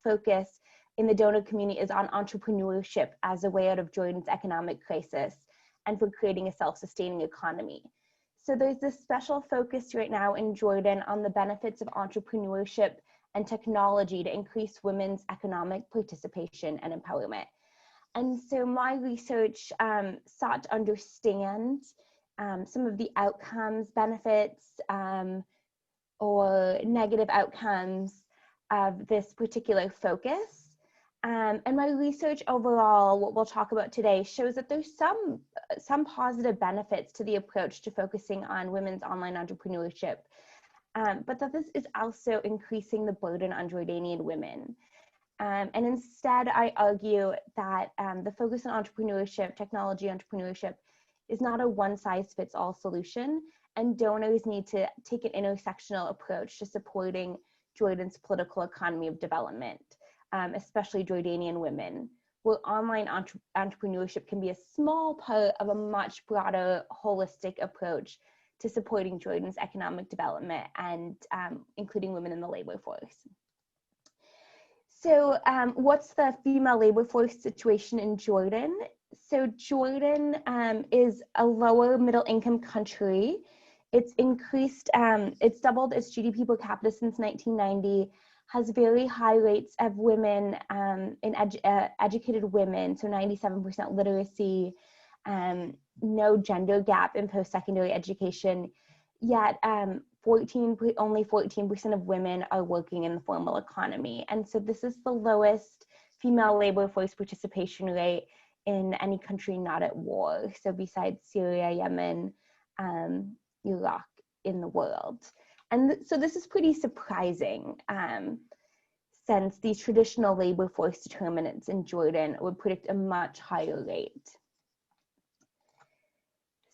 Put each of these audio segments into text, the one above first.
focus in the donor community is on entrepreneurship as a way out of Jordan's economic crisis and for creating a self-sustaining economy. So there's this special focus right now in Jordan on the benefits of entrepreneurship and technology to increase women's economic participation and empowerment. And so my research sought to understand some of the outcomes, benefits, or negative outcomes of this particular focus. And my research overall, what we'll talk about today, shows that there's some positive benefits to the approach to focusing on women's online entrepreneurship, but that this is also increasing the burden on Jordanian women. And instead, I argue that the focus on entrepreneurship, technology entrepreneurship, is not a one-size-fits-all solution, and donors need to take an intersectional approach to supporting Jordan's political economy of development, especially Jordanian women, where online entrepreneurship can be a small part of a much broader, holistic approach to supporting Jordan's economic development and including women in the labor force. So what's the female labor force situation in Jordan? So Jordan is a lower middle income country. It's increased, it's doubled its GDP per capita since 1990, has very high rates of women, educated women, so 97% literacy, no gender gap in post-secondary education, yet only 14% of women are working in the formal economy. And so this is the lowest female labor force participation rate in any country not at war. So besides Syria, Yemen, Iraq in the world. And so this is pretty surprising since these traditional labor force determinants in Jordan would predict a much higher rate.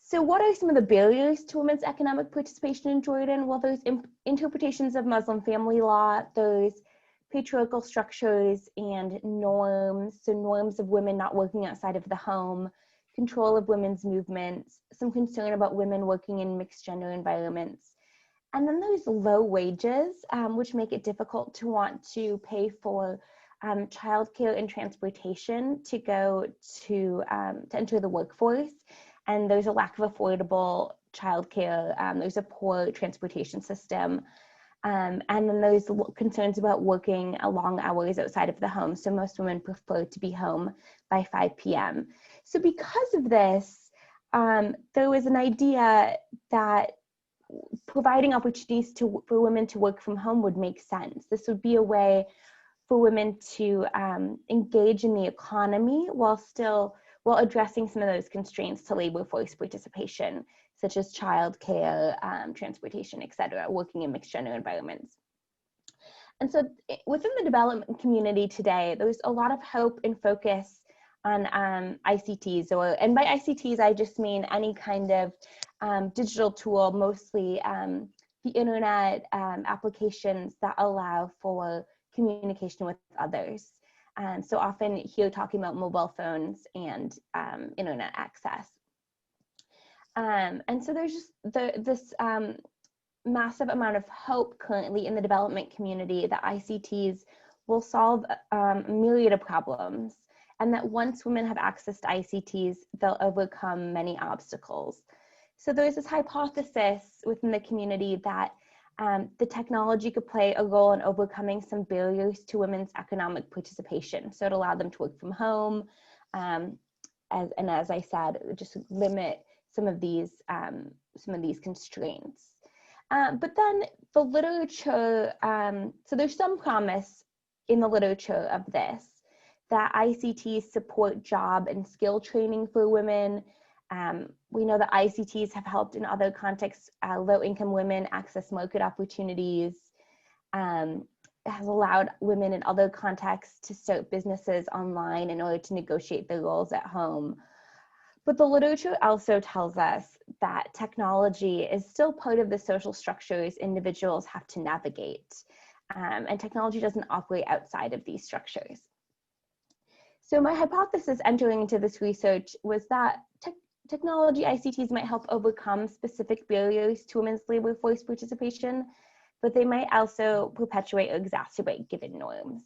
So what are some of the barriers to women's economic participation in Jordan? Well, there's interpretations of Muslim family law, there's patriarchal structures and norms, so norms of women not working outside of the home, control of women's movements, some concern about women working in mixed gender environments. And then there's low wages, which make it difficult to want to pay for childcare and transportation to go to enter the workforce. And there's a lack of affordable childcare. There's a poor transportation system. And then there's concerns about working long hours outside of the home. So most women prefer to be home by 5 p.m. So because of this, there was an idea that providing opportunities for women to work from home would make sense. This would be a way for women to engage in the economy while addressing some of those constraints to labor force participation, such as childcare, transportation, et cetera, working in mixed gender environments. And so within the development community today, there's a lot of hope and focus on ICTs, and by ICTs, I just mean any kind of digital tool, mostly the internet applications that allow for communication with others. So often here talking about mobile phones and internet access. And so there's just this massive amount of hope currently in the development community that ICTs will solve a myriad of problems, and that once women have access to ICTs, they'll overcome many obstacles. So there's this hypothesis within the community that the technology could play a role in overcoming some barriers to women's economic participation. So it allowed them to work from home, as I said, just limit some of these constraints. But then the literature, so there's some promise in the literature of this, that ICTs support job and skill training for women. We know that ICTs have helped in other contexts, low-income women access market opportunities, has allowed women in other contexts to start businesses online in order to negotiate their roles at home. But the literature also tells us that technology is still part of the social structures individuals have to navigate, and technology doesn't operate outside of these structures. So my hypothesis entering into this research was that technology ICTs might help overcome specific barriers to women's labor force participation, but they might also perpetuate or exacerbate given norms.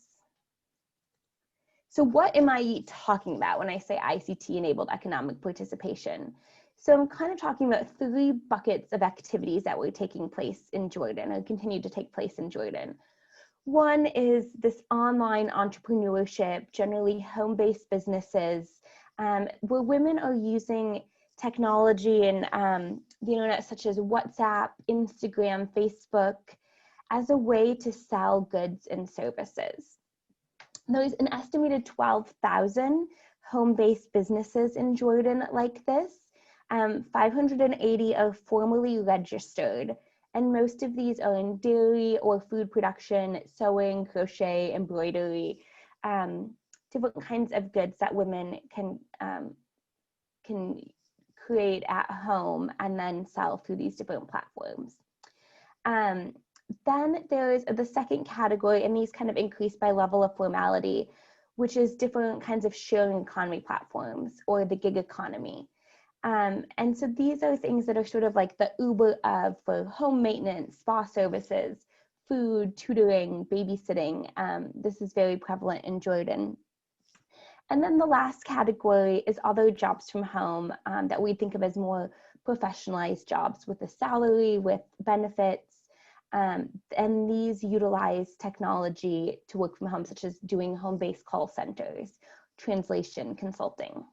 So what am I talking about when I say ICT-enabled economic participation? So I'm kind of talking about 3 buckets of activities that were taking place in Jordan or continue to take place in Jordan. One is this online entrepreneurship, generally home-based businesses, where women are using technology and the internet, such as WhatsApp, Instagram, Facebook, as a way to sell goods and services. There's an estimated 12,000 home-based businesses in Jordan like this. 580 are formally registered, and most of these are in dairy or food production, sewing, crochet, embroidery, different kinds of goods that women can create at home and then sell through these different platforms. Then there's the second category, and these kind of increase by level of formality, which is different kinds of sharing economy platforms or the gig economy. And so these are things that are sort of like the Uber of for home maintenance, spa services, food, tutoring, babysitting. This is very prevalent in Jordan. And then the last category is other jobs from home that we think of as more professionalized jobs with a salary, with benefits. And these utilize technology to work from home, such as doing home-based call centers, translation, consulting.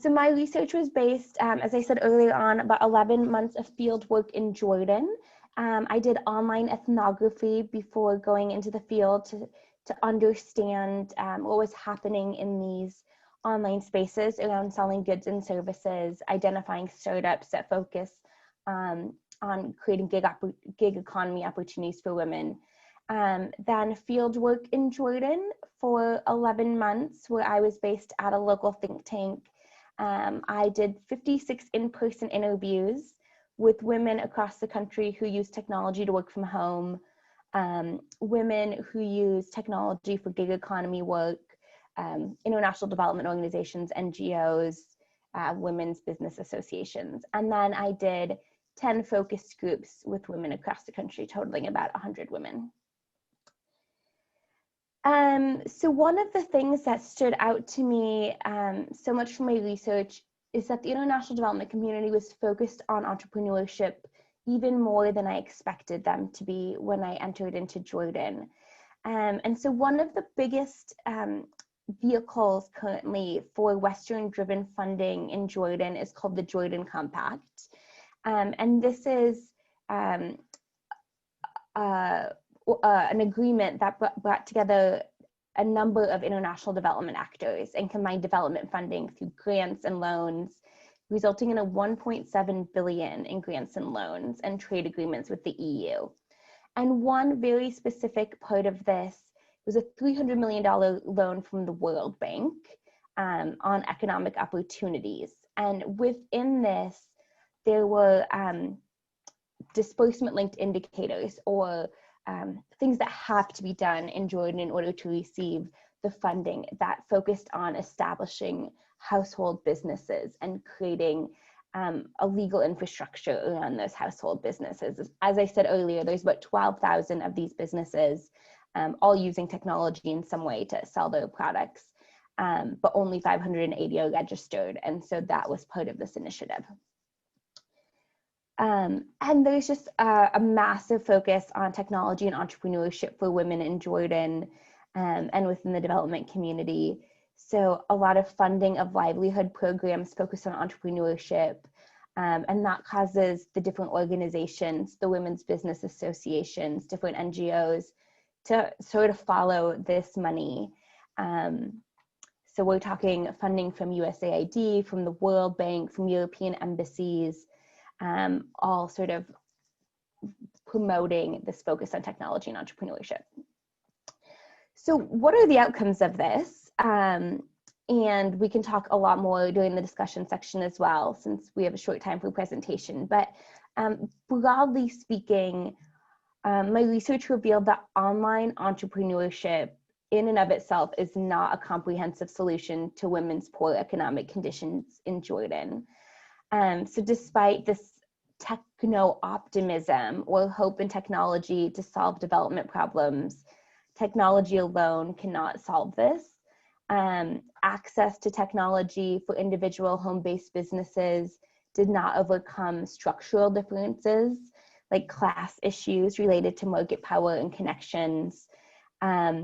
So my research was based, as I said earlier on, about 11 months of field work in Jordan. I did online ethnography before going into the field to understand what was happening in these online spaces around selling goods and services, identifying startups that focus on creating gig economy opportunities for women. Then field work in Jordan for 11 months, where I was based at a local think tank. I did 56 in-person interviews with women across the country who use technology to work from home, women who use technology for gig economy work, international development organizations, NGOs, women's business associations. And then I did 10 focus groups with women across the country, totaling about 100 women. So one of the things that stood out to me so much from my research is that the international development community was focused on entrepreneurship even more than I expected them to be when I entered into Jordan. And so one of the biggest vehicles currently for Western-driven funding in Jordan is called the Jordan Compact. And this is an agreement that brought together a number of international development actors and combined development funding through grants and loans, resulting in a 1.7 billion in grants and loans and trade agreements with the EU. And one very specific part of this was a $300 million loan from the World Bank on economic opportunities. And within this, there were disbursement-linked indicators, or things that have to be done in Jordan in order to receive the funding, that focused on establishing household businesses and creating a legal infrastructure around those household businesses. As I said earlier, there's about 12,000 of these businesses, all using technology in some way to sell their products, but only 580 are registered, and so that was part of this initiative. And there's just a massive focus on technology and entrepreneurship for women in Jordan and within the development community. So a lot of funding of livelihood programs focus on entrepreneurship, and that causes the different organizations, the women's business associations, different NGOs to sort of follow this money. So we're talking funding from USAID, from the World Bank, from European embassies, all sort of promoting this focus on technology and entrepreneurship. So what are the outcomes of this? And we can talk a lot more during the discussion section as well, since we have a short time for presentation. But broadly speaking, my research revealed that online entrepreneurship in and of itself is not a comprehensive solution to women's poor economic conditions in Jordan. So despite this techno-optimism or hope in technology to solve development problems, technology alone cannot solve this. Access to technology for individual home-based businesses did not overcome structural differences like class issues related to market power and connections. As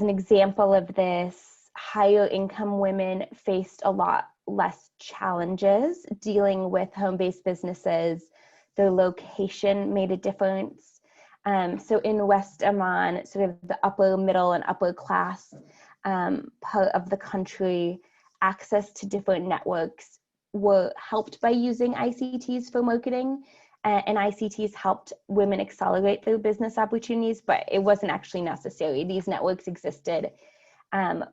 an example of this, higher income women faced a lot less challenges dealing with home-based businesses. Their location made a difference. So in West Amman, sort of the upper middle and upper class part of the country, access to different networks were helped by using ICTs for marketing, and ICTs helped women accelerate their business opportunities, but it wasn't actually necessary. These networks existed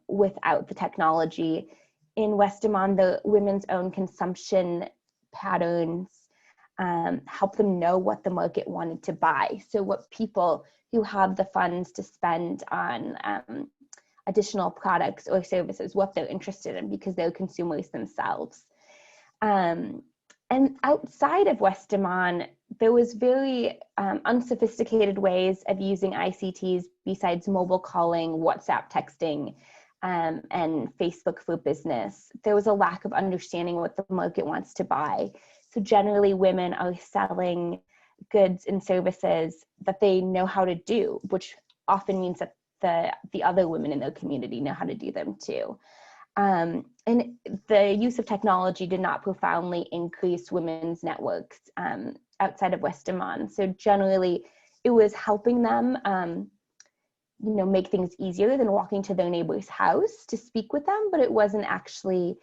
without the technology. In West Amman, the women's own consumption patterns help them know what the market wanted to buy. So what people who have the funds to spend on additional products or services, what they're interested in, because they're consumers themselves. And outside of West Amman, there was very unsophisticated ways of using ICTs besides mobile calling, WhatsApp texting, and Facebook for business. There was a lack of understanding what the market wants to buy. So generally women are selling goods and services that they know how to do, which often means that the other women in their community know how to do them too. And the use of technology did not profoundly increase women's networks outside of West Amman. So generally it was helping them make things easier than walking to their neighbor's house to speak with them, but it wasn't actually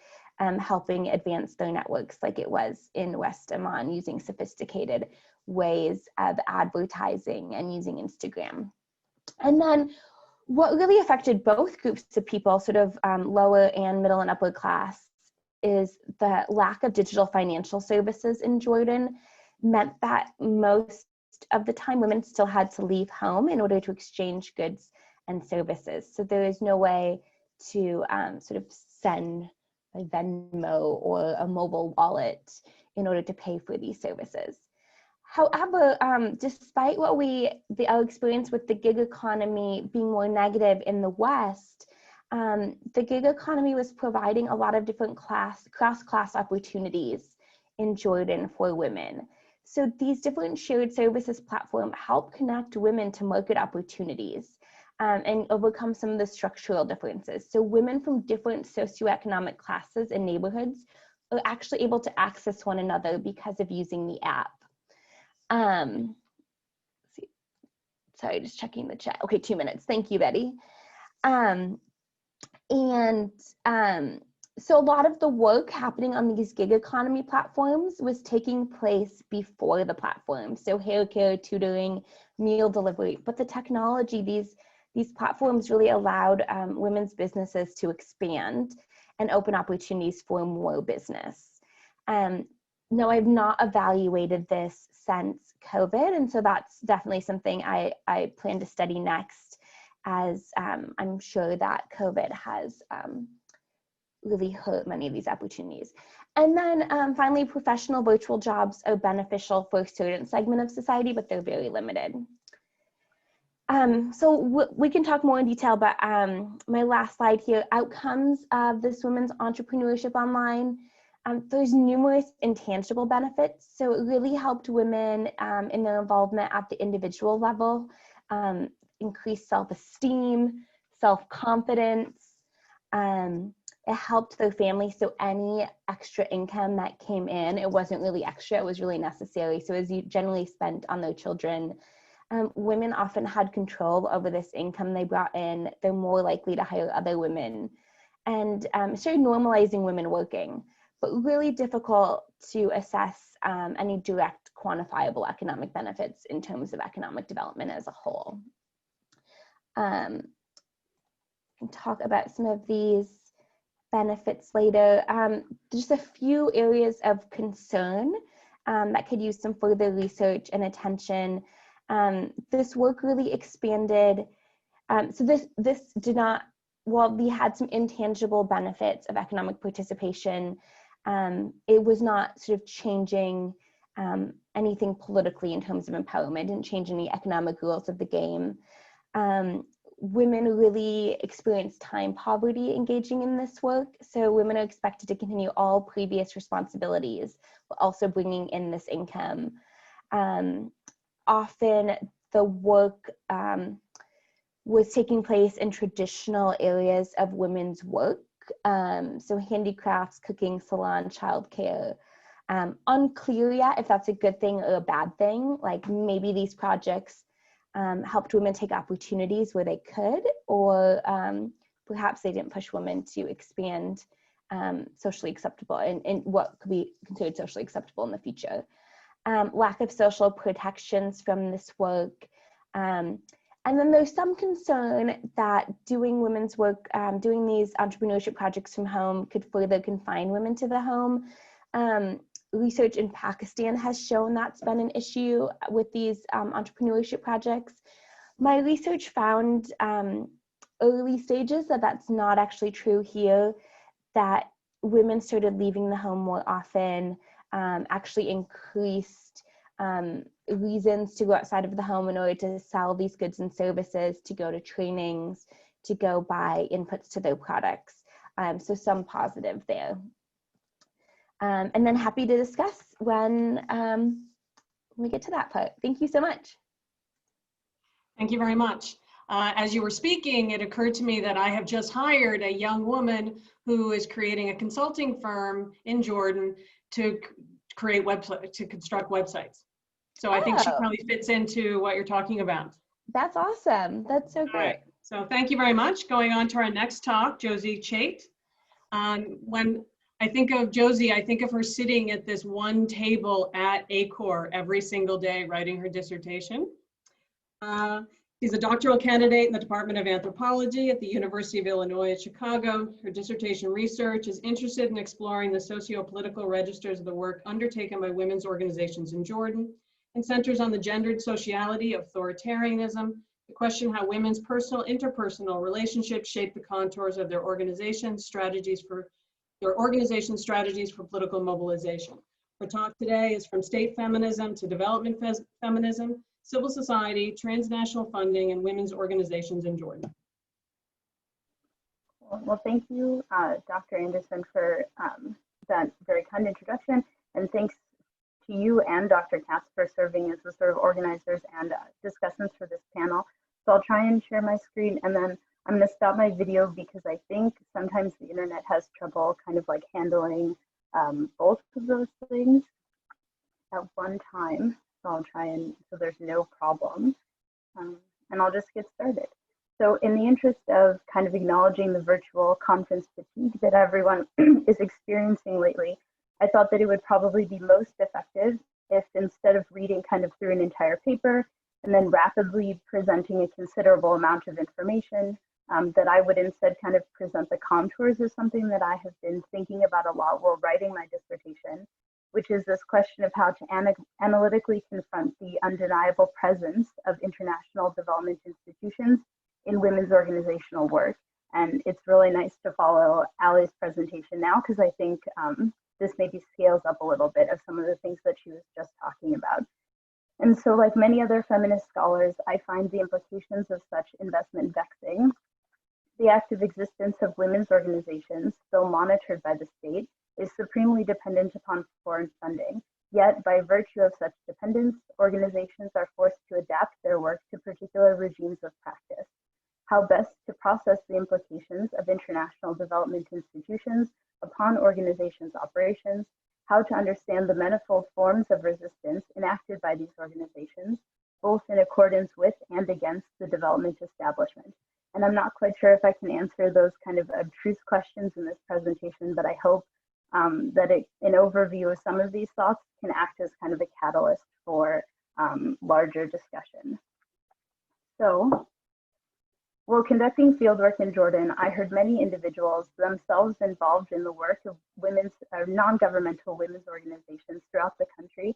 helping advance their networks like it was in West Amman, using sophisticated ways of advertising and using Instagram. And then what really affected both groups of people, sort of lower and middle and upper class, is the lack of digital financial services in Jordan meant that most of the time women still had to leave home in order to exchange goods and services. So there is no way to sort of send a Venmo or a mobile wallet in order to pay for these services. However, despite our experience with the gig economy being more negative in the West, the gig economy was providing a lot of different cross-class opportunities in Jordan for women. So these different shared services platforms help connect women to market opportunities and overcome some of the structural differences. So women from different socioeconomic classes and neighborhoods are actually able to access one another because of using the app. Sorry, just checking the chat. Okay, 2 minutes. Thank you, Betty. So a lot of the work happening on these gig economy platforms was taking place before the platform. So hair care, tutoring, meal delivery, but the technology, these platforms really allowed women's businesses to expand and open opportunities for more business. No, I've not evaluated this since COVID, and so that's definitely something I plan to study next, as I'm sure that COVID has really hurt many of these opportunities. And then finally, professional virtual jobs are beneficial for a certain segment of society, but they're very limited. So we can talk more in detail, but my last slide here, outcomes of this women's entrepreneurship online. There's numerous intangible benefits. So it really helped women in their involvement at the individual level, increase self-esteem, self-confidence. It helped their family, so any extra income that came in, it wasn't really extra, it was really necessary. So as you generally spent on their children, women often had control over this income they brought in. They're more likely to hire other women, and started normalizing women working, but really difficult to assess any direct quantifiable economic benefits in terms of economic development as a whole. I can talk about some of these benefits later. Just a few areas of concern that could use some further research and attention. This work really expanded. So this did not, while we had some intangible benefits of economic participation, it was not sort of changing anything politically in terms of empowerment, didn't change any economic rules of the game. Women really experience time poverty engaging in this work, so women are expected to continue all previous responsibilities, while also bringing in this income. Often the work was taking place in traditional areas of women's work, so handicrafts, cooking, salon, childcare. Unclear yet if that's a good thing or a bad thing. Like maybe these projects helped women take opportunities where they could, or perhaps they didn't push women to expand socially acceptable and what could be considered socially acceptable in the future. Lack of social protections from this work. And then there's some concern that doing women's work, doing these entrepreneurship projects from home could further confine women to the home. Research in Pakistan has shown that's been an issue with these entrepreneurship projects. My research found early stages that that's not actually true here, that women started leaving the home more often, actually increased reasons to go outside of the home in order to sell these goods and services, to go to trainings, to go buy inputs to their products. So some positive there. And then happy to discuss when we get to that part. Thank you so much. Thank you very much. As you were speaking, it occurred to me that I have just hired a young woman who is creating a consulting firm in Jordan to create to construct websites. So I think she probably fits into what you're talking about. That's awesome. That's so great. Right. So thank you very much. Going on to our next talk, Josie Chaet. When I think of Josie, I think of her sitting at this one table at ACOR every single day writing her dissertation. She's a doctoral candidate in the Department of Anthropology at the University of Illinois at Chicago. Her dissertation research is interested in exploring the socio-political registers of the work undertaken by women's organizations in Jordan, and centers on the gendered sociality of authoritarianism, the question how women's personal interpersonal relationships shape the contours of their organization strategies for political mobilization. Our talk today is from state feminism to development feminism, civil society, transnational funding, and women's organizations in Jordan. Well, thank you, Dr. Anderson, for that very kind introduction, and thanks to you and Dr. Katz for serving as the sort of organizers and discussants for this panel. So I'll try and share my screen, and then I'm going to stop my video because I think sometimes the internet has trouble kind of like handling both of those things at one time. So I'll try and, so there's no problem. And I'll just get started. So in the interest of kind of acknowledging the virtual conference fatigue that everyone is experiencing lately, I thought that it would probably be most effective if instead of reading kind of through an entire paper and then rapidly presenting a considerable amount of information, that I would instead kind of present the contours of something that I have been thinking about a lot while writing my dissertation, which is this question of how to analytically confront the undeniable presence of international development institutions in women's organizational work. And it's really nice to follow Allie's presentation now, because I think this maybe scales up a little bit of some of the things that she was just talking about. And so like many other feminist scholars, I find the implications of such investment vexing. The active existence of women's organizations, though monitored by the state, is supremely dependent upon foreign funding. Yet, by virtue of such dependence, organizations are forced to adapt their work to particular regimes of practice. How best to process the implications of international development institutions upon organizations' operations, how to understand the manifold forms of resistance enacted by these organizations, both in accordance with and against the development establishment. And I'm not quite sure if I can answer those kind of abstruse questions in this presentation, but I hope that an overview of some of these thoughts can act as kind of a catalyst for larger discussion. So, while conducting fieldwork in Jordan, I heard many individuals themselves involved in the work of women's or non-governmental women's organizations throughout the country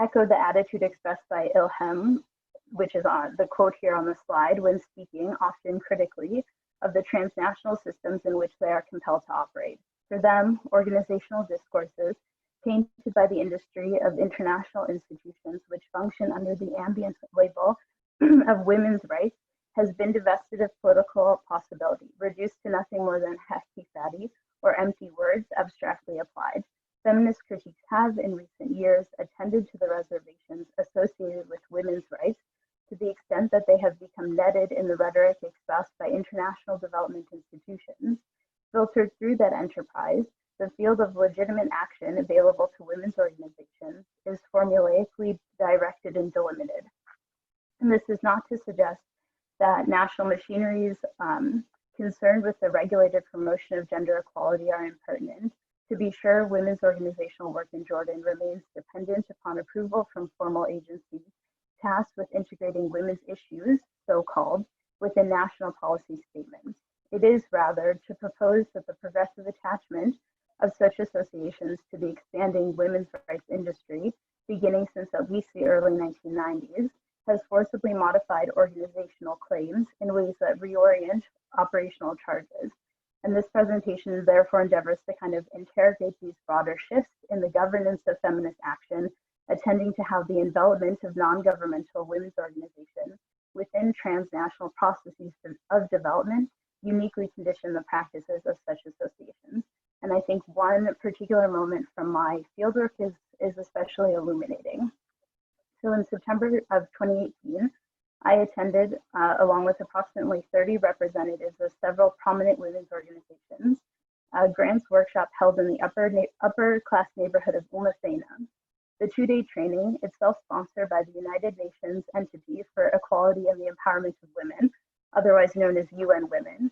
echo the attitude expressed by Ilham, which is on the quote here on the slide, when speaking, often critically, of the transnational systems in which they are compelled to operate. For them, organizational discourses tainted by the industry of international institutions which function under the ambient label of women's rights, has been divested of political possibility, reduced to nothing more than hefty fatty or empty words abstractly applied. Feminist critiques have, in recent years, attended to the reservations associated with women's rights to the extent that they have become netted in the rhetoric espoused by international development institutions. Filtered through that enterprise, the field of legitimate action available to women's organizations is formulaically directed and delimited. And this is not to suggest that national machineries concerned with the regulated promotion of gender equality are impertinent. To be sure, women's organizational work in Jordan remains dependent upon approval from formal agencies tasked with integrating women's issues, so-called, within national policy statements. It is rather to propose that the progressive attachment of such associations to the expanding women's rights industry, beginning since at least the early 1990s, has forcibly modified organizational claims in ways that reorient operational charges. And this presentation therefore endeavors to kind of interrogate these broader shifts in the governance of feminist action, attending to how the envelopment of non-governmental women's organizations within transnational processes of development uniquely condition the practices of such associations. And I think one particular moment from my fieldwork is especially illuminating. So in September of 2018, I attended, along with approximately 30 representatives of several prominent women's organizations, a grants workshop held in the upper class neighborhood of Ulmafena. The two-day training, itself sponsored by the United Nations Entity for Equality and the Empowerment of Women, otherwise known as UN Women,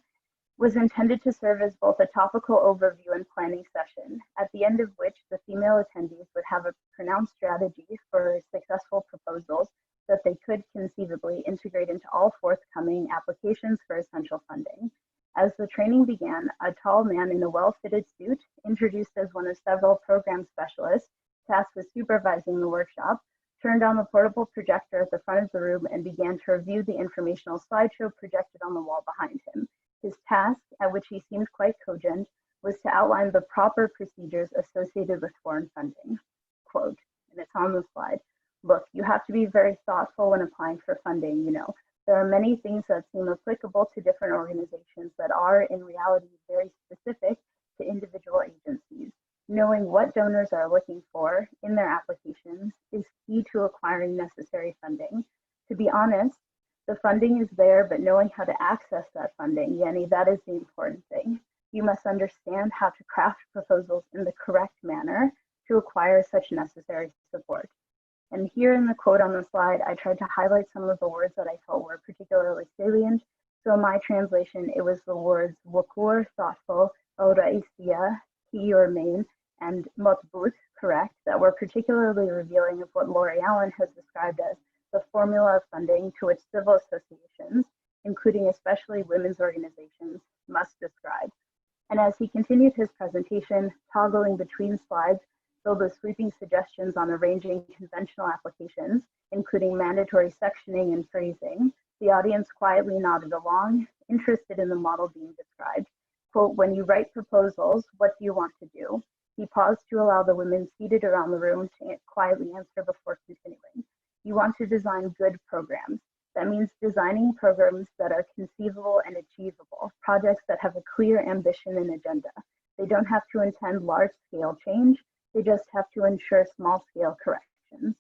was intended to serve as both a topical overview and planning session, at the end of which the female attendees would have a pronounced strategy for successful proposals that they could conceivably integrate into all forthcoming applications for essential funding. As the training began, a tall man in a well-fitted suit, introduced as one of several program specialists tasked with supervising the workshop, turned on the portable projector at the front of the room and began to review the informational slideshow projected on the wall behind him. His task, at which he seemed quite cogent, was to outline the proper procedures associated with foreign funding. Quote, and it's on the slide, "Look, you have to be very thoughtful when applying for funding, you know. There are many things that seem applicable to different organizations that are in reality very specific to individual agencies. Knowing what donors are looking for in their applications is key to acquiring necessary funding. To be honest, the funding is there, but knowing how to access that funding, Yenny, that is the important thing. You must understand how to craft proposals in the correct manner to acquire such necessary support." And here in the quote on the slide, I tried to highlight some of the words that I felt were particularly salient. So in my translation, it was the words wakur, thoughtful, al-Raisiyya, key or main, and matbut, correct, that were particularly revealing of what Lori Allen has described as the formula of funding to which civil associations, including especially women's organizations, must describe. And as he continued his presentation, toggling between slides filled with sweeping suggestions on arranging conventional applications, including mandatory sectioning and phrasing, the audience quietly nodded along, interested in the model being described. Quote, "When you write proposals, what do you want to do?" He paused to allow the women seated around the room to quietly answer before continuing. "You want to design good programs. That means designing programs that are conceivable and achievable, projects that have a clear ambition and agenda. They don't have to intend large-scale change, they just have to ensure small-scale corrections."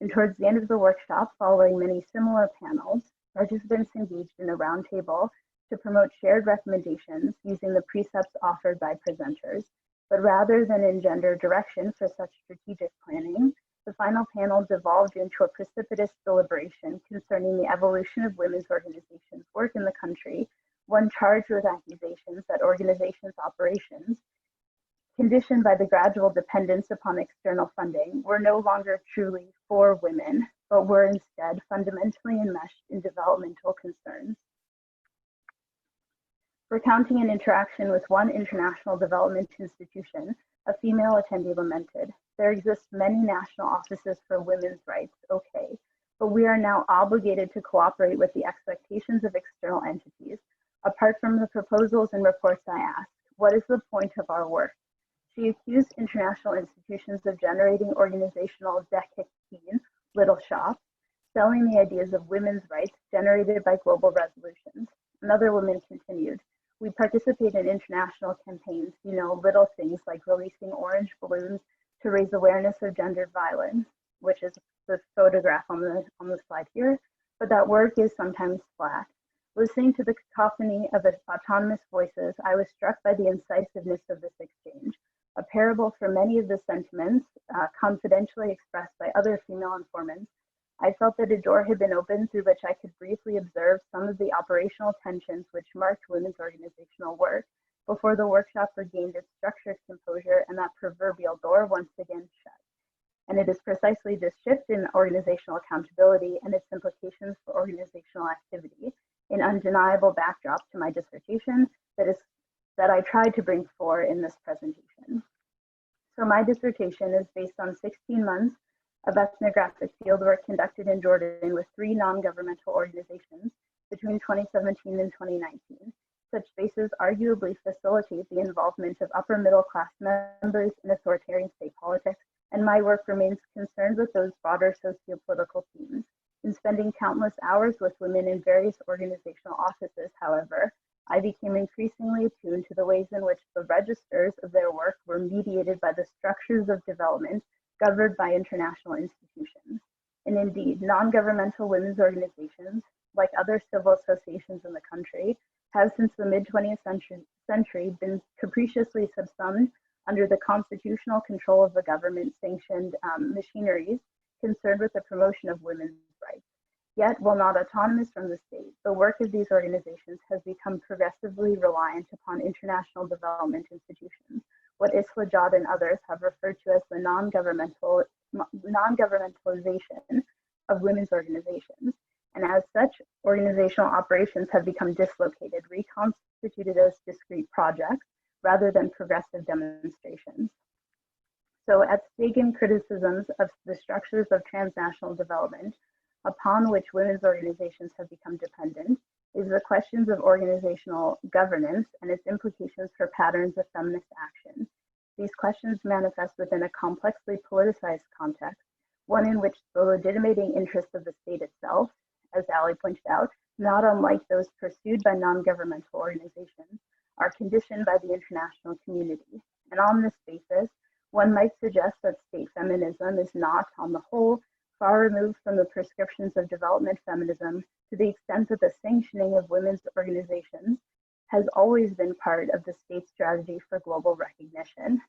And towards the end of the workshop, following many similar panels, participants engaged in a roundtable to promote shared recommendations using the precepts offered by presenters. But rather than engender direction for such strategic planning, the final panel devolved into a precipitous deliberation concerning the evolution of women's organizations' work in the country, one charged with accusations that organizations' operations, conditioned by the gradual dependence upon external funding, were no longer truly for women, but were instead fundamentally enmeshed in developmental concerns. Recounting an interaction with one international development institution, a female attendee lamented, "There exist many national offices for women's rights, okay, but we are now obligated to cooperate with the expectations of external entities. Apart from the proposals and reports I asked, what is the point of our work? She accused international institutions of generating organizational dekhekin, little shops, selling the ideas of women's rights generated by global resolutions. Another woman continued, we participate in international campaigns, you know, little things like releasing orange balloons to raise awareness of gendered violence, which is the photograph on the slide here, but that work is sometimes flat. Listening to the cacophony of autonomous voices, I was struck by the incisiveness of this exchange, a parable for many of the sentiments confidentially expressed by other female informants. I felt that a door had been opened through which I could briefly observe some of the operational tensions which marked women's organizational work before the workshop regained its structured composure and that proverbial door once again shut. And it is precisely this shift in organizational accountability and its implications for organizational activity, an undeniable backdrop to my dissertation that I tried to bring forward in this presentation. So my dissertation is based on 16 months of ethnographic fieldwork conducted in Jordan with 3 non-governmental organizations between 2017 and 2019. Such spaces arguably facilitate the involvement of upper middle class members in authoritarian state politics, and my work remains concerned with those broader socio-political themes. In spending countless hours with women in various organizational offices, however, I became increasingly attuned to the ways in which the registers of their work were mediated by the structures of development governed by international institutions. And indeed, non-governmental women's organizations, like other civil associations in the country, have since the mid-20th century been capriciously subsumed under the constitutional control of the government-sanctioned machineries concerned with the promotion of women's rights. Yet, while not autonomous from the state, the work of these organizations has become progressively reliant upon international development institutions, what Isla Jad and others have referred to as the non-governmentalization of women's organizations. And as such, organizational operations have become dislocated, reconstituted as discrete projects rather than progressive demonstrations. So at stake in criticisms of the structures of transnational development upon which women's organizations have become dependent is the questions of organizational governance and its implications for patterns of feminist action. These questions manifest within a complexly politicized context, one in which the legitimating interests of the state itself, as Ali pointed out, not unlike those pursued by non-governmental organizations, are conditioned by the international community. And on this basis, one might suggest that state feminism is not, on the whole, far removed from the prescriptions of development feminism to the extent that the sanctioning of women's organizations has always been part of the state's strategy for global recognition.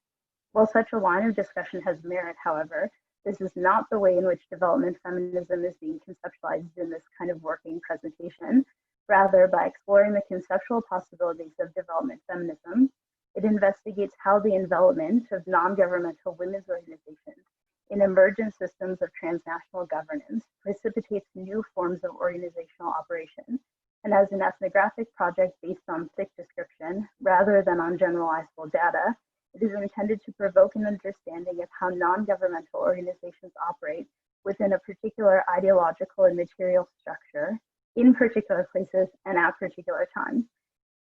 While such a line of discussion has merit, however, this is not the way in which development feminism is being conceptualized in this kind of working presentation. Rather, by exploring the conceptual possibilities of development feminism, it investigates how the envelopment of non-governmental women's organizations in emergent systems of transnational governance precipitates new forms of organizational operation. And as an ethnographic project based on thick description, rather than on generalizable data, it is intended to provoke an understanding of how non-governmental organizations operate within a particular ideological and material structure, in particular places and at particular times.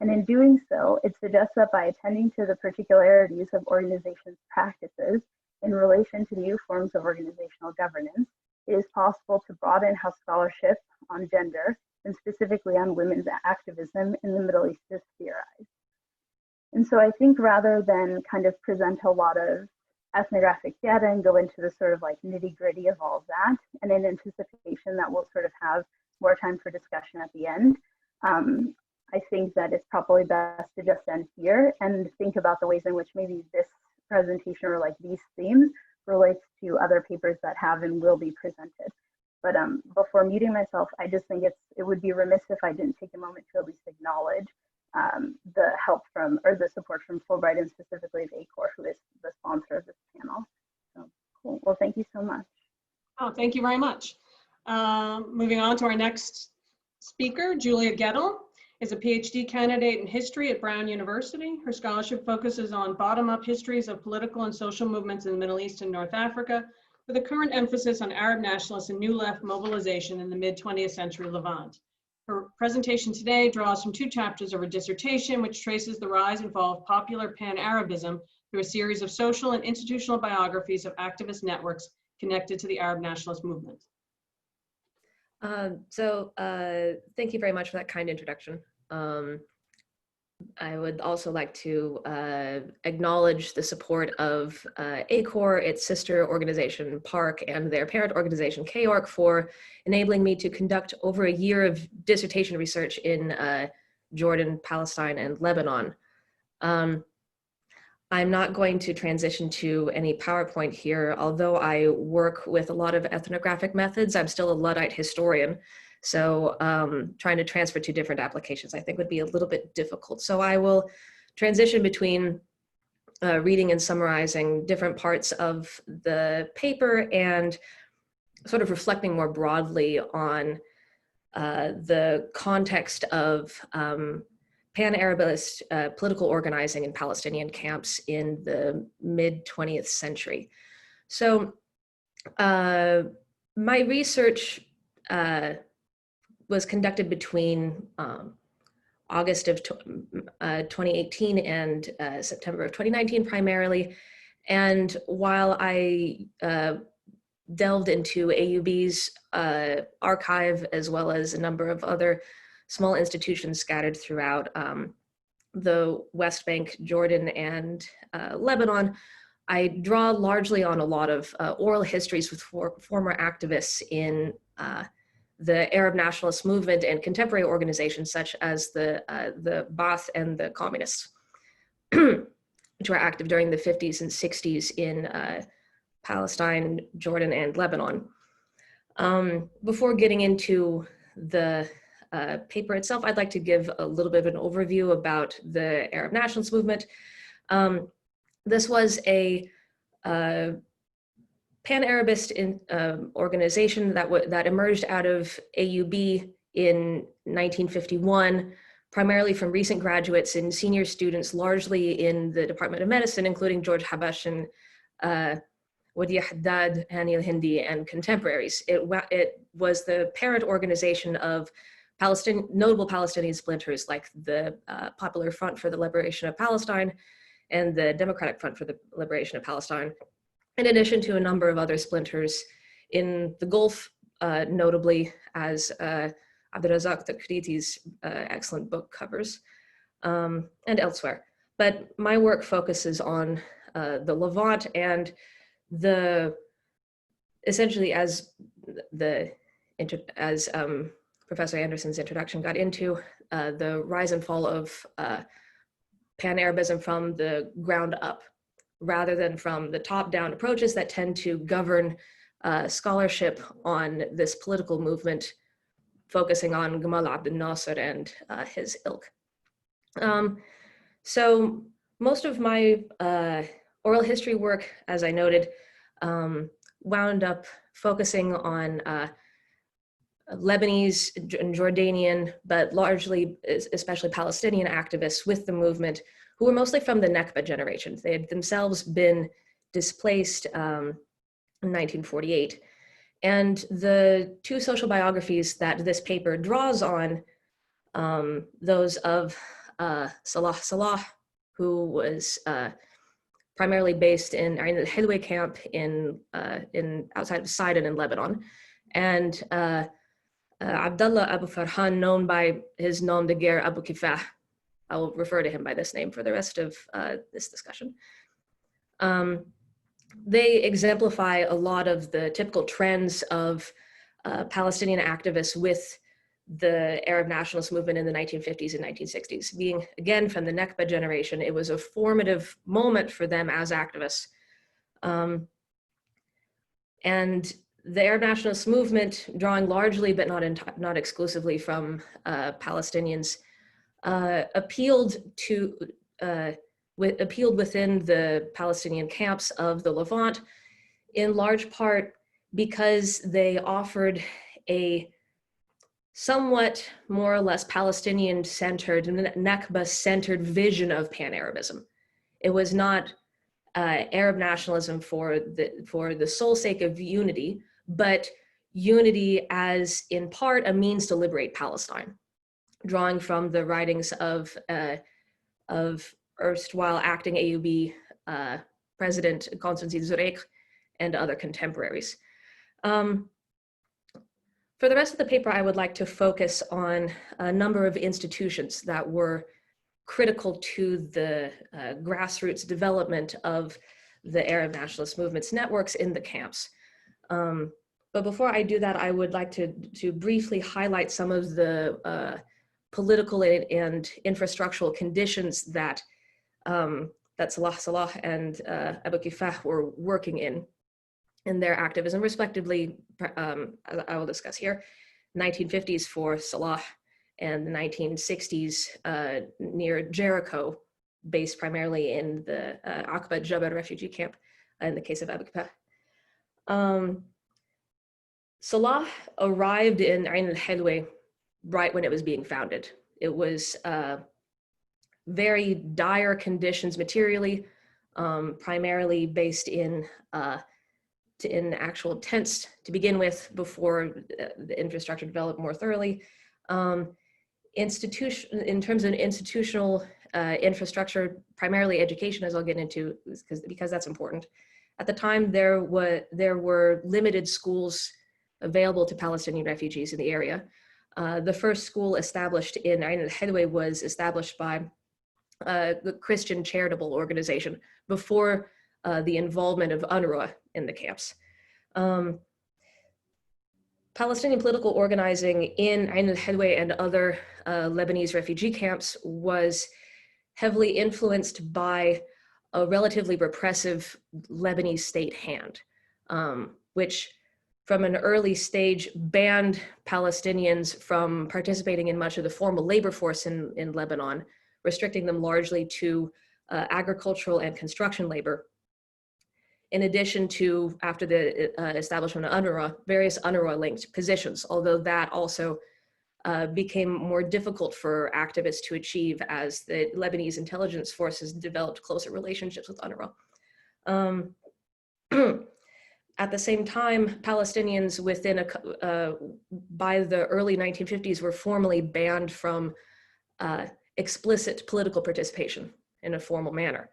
And in doing so, it suggests that by attending to the particularities of organizations' practices in relation to new forms of organizational governance, it is possible to broaden how scholarship on gender, and specifically on women's activism in the Middle East, is theorized. And so I think rather than kind of present a lot of ethnographic data and go into the sort of like nitty-gritty of all of that, and in anticipation that we'll sort of have more time for discussion at the end, I think that it's probably best to just end here and think about the ways in which maybe this presentation or like these themes relates to other papers that have and will be presented. But before muting myself, I just think it would be remiss if I didn't take a moment to at least acknowledge the help from, or the support from Fulbright and specifically of ACOR, who is the sponsor of this panel. So cool. Well, thank you so much. Oh, thank you very much. Moving on to our next speaker, Julia Gettle is a PhD candidate in history at Brown University. Her scholarship focuses on bottom-up histories of political and social movements in the Middle East and North Africa, with a current emphasis on Arab nationalists and New Left mobilization in the mid-20th century Levant. Her presentation today draws from 2 chapters of her dissertation, which traces the rise and fall of popular pan-Arabism through a series of social and institutional biographies of activist networks connected to the Arab nationalist movement. Thank you very much for that kind introduction. I would also like to acknowledge the support of ACOR, its sister organization, PARC, and their parent organization, CAORC, for enabling me to conduct over a year of dissertation research in Jordan, Palestine, and Lebanon. I'm not going to transition to any PowerPoint here. Although I work with a lot of ethnographic methods, I'm still a Luddite historian. So trying to transfer to different applications, I think, would be a little bit difficult. So I will transition between reading and summarizing different parts of the paper and sort of reflecting more broadly on the context of pan-Arabist political organizing in Palestinian camps in the mid-20th century. So my research was conducted between August of 2018 and September of 2019 primarily. And while I delved into AUB's archive, as well as a number of other small institutions scattered throughout the West Bank, Jordan, and Lebanon, I draw largely on a lot of oral histories with former activists in the Arab nationalist movement and contemporary organizations such as the Ba'ath and the Communists, which were active during the 50s and 60s in Palestine, Jordan, and Lebanon. Before getting into the paper itself, I'd like to give a little bit of an overview about the Arab nationalist movement. This was a pan-Arabist organization that emerged out of AUB in 1951, primarily from recent graduates and senior students, largely in the Department of Medicine, including George Habash and Wadi Haddad, Hani al-Hindi, and contemporaries. It was the parent organization of notable Palestinian splinters like the Popular Front for the Liberation of Palestine and the Democratic Front for the Liberation of Palestine, in addition to a number of other splinters in the Gulf, notably as Abdurazak Takriti's excellent book covers, and elsewhere. But my work focuses on the Levant and essentially as Professor Anderson's introduction got into, the rise and fall of pan-Arabism from the ground up, rather than from the top-down approaches that tend to govern scholarship on this political movement, focusing on Gamal Abdel Nasser and his ilk. So most of my oral history work, as I noted, wound up focusing on Lebanese and Jordanian, but largely, especially Palestinian activists with the movement, who were mostly from the Nakba generation. They had themselves been displaced in 1948. And the two social biographies that this paper draws on, those of Salah, who was primarily based in the Hilwe camp in outside of Sidon in Lebanon, and Abdullah Abu Farhan, known by his nom de guerre Abu Kifah. I will refer to him by this name for the rest of this discussion. They exemplify a lot of the typical trends of Palestinian activists with the Arab nationalist movement in the 1950s and 1960s. Being, again, from the Nakba generation, it was a formative moment for them as activists. And the Arab nationalist movement, drawing largely but not exclusively from Palestinians, appealed within the Palestinian camps of the Levant, in large part because they offered a somewhat more or less Palestinian-centered, Nakba-centered vision of pan-Arabism. It was not Arab nationalism for the sole sake of unity, but unity as, in part, a means to liberate Palestine, drawing from the writings of erstwhile acting AUB President Constantin Zurek and other contemporaries. For the rest of the paper, I would like to focus on a number of institutions that were critical to the grassroots development of the Arab nationalist movements networks in the camps. But before I do that, I would like to briefly highlight some of the political and infrastructural conditions that Salah and Abu Kifah were working in their activism, respectively, I will discuss here, 1950s for Salah and the 1960s near Jericho, based primarily in the Aqaba Jabal refugee camp in the case of Abu Kifah. Salah arrived in Ain al-Helwa right when it was being founded. It was very dire conditions materially, primarily based in actual tents to begin with before the infrastructure developed more thoroughly. In terms of institutional infrastructure, primarily education, as I'll get into, because that's important. At the time, there were limited schools available to Palestinian refugees in the area. The first school established in Ain al-Helwa was established by the Christian charitable organization before the involvement of UNRWA in the camps. Palestinian political organizing in Ain al-Helwa and other Lebanese refugee camps was heavily influenced by a relatively repressive Lebanese state hand, which from an early stage banned Palestinians from participating in much of the formal labor force in Lebanon, restricting them largely to agricultural and construction labor. In addition to, after the establishment of UNRWA, various UNRWA-linked positions, although that also became more difficult for activists to achieve as the Lebanese intelligence forces developed closer relationships with UNRWA. At the same time, Palestinians by the early 1950s were formally banned from explicit political participation in a formal manner.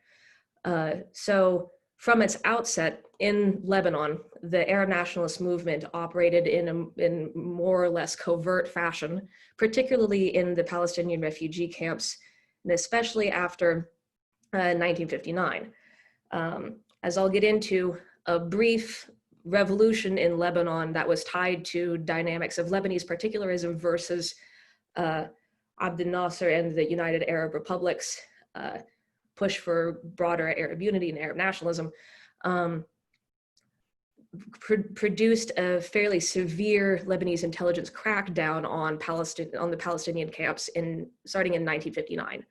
So from its outset in Lebanon, the Arab nationalist movement operated in more or less covert fashion, particularly in the Palestinian refugee camps, and especially after 1959. As I'll get into, a brief revolution in Lebanon that was tied to dynamics of Lebanese particularism versus Abdel Nasser and the United Arab Republics push for broader Arab unity and Arab nationalism, produced a fairly severe Lebanese intelligence crackdown on the Palestinian camps starting in 1959.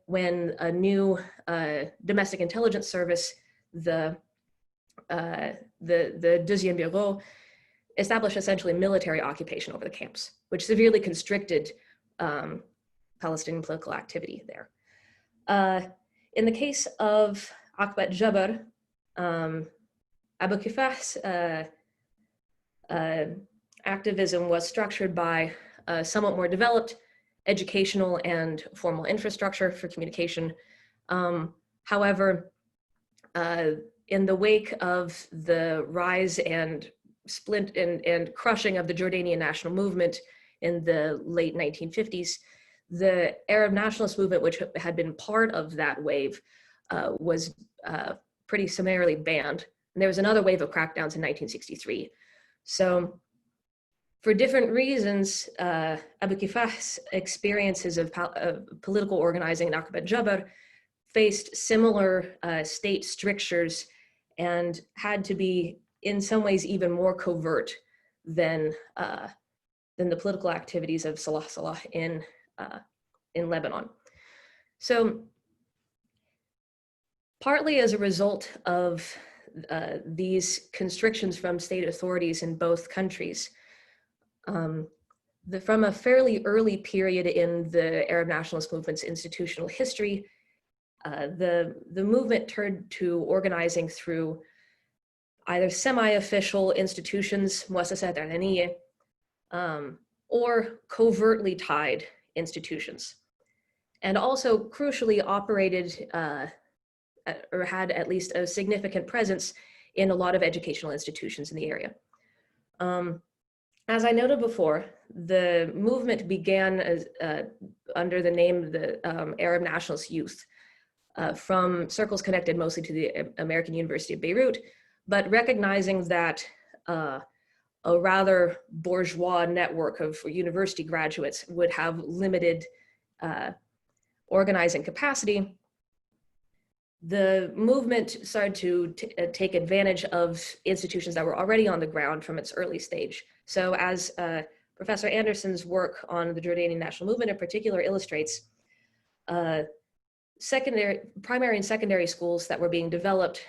When a new domestic intelligence service, the Deuxième Bureau, established essentially military occupation over the camps, which severely constricted Palestinian political activity there. In the case of Aqaba Jabr, Abu Kifah's activism was structured by a somewhat more developed educational and formal infrastructure for communication. However, in the wake of the rise and splint and crushing of the Jordanian national movement in the late 1950s, the Arab nationalist movement, which had been part of that wave, was pretty summarily banned. And there was another wave of crackdowns in 1963. So for different reasons, Abu Kifah's experiences of political organizing in Aqaba Jabr faced similar state strictures and had to be in some ways even more covert than the political activities of Salah in Lebanon. So partly as a result of these constrictions from state authorities in both countries, from a fairly early period in the Arab nationalist movement's institutional history, the movement turned to organizing through either semi-official institutions, muassasat alaniya, or covertly tied institutions, and also crucially operated or had at least a significant presence in a lot of educational institutions in the area. As I noted before, the movement began as, under the name the Arab Nationalist Youth from circles connected mostly to the American University of Beirut, but recognizing that a rather bourgeois network of university graduates would have limited organizing capacity, the movement started to take advantage of institutions that were already on the ground from its early stage. So as Professor Anderson's work on the Jordanian national movement in particular illustrates, primary and secondary schools that were being developed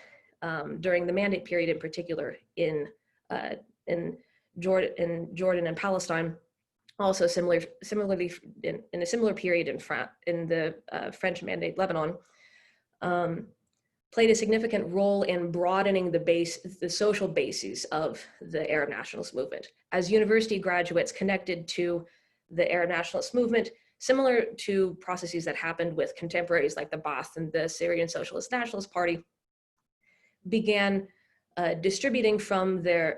during the Mandate period in particular in Jordan and Palestine, also similarly in a similar period in the French Mandate Lebanon, played a significant role in broadening the social bases of the Arab nationalist movement. As university graduates connected to the Arab nationalist movement, similar to processes that happened with contemporaries like the Ba'ath and the Syrian Socialist Nationalist Party, began distributing from the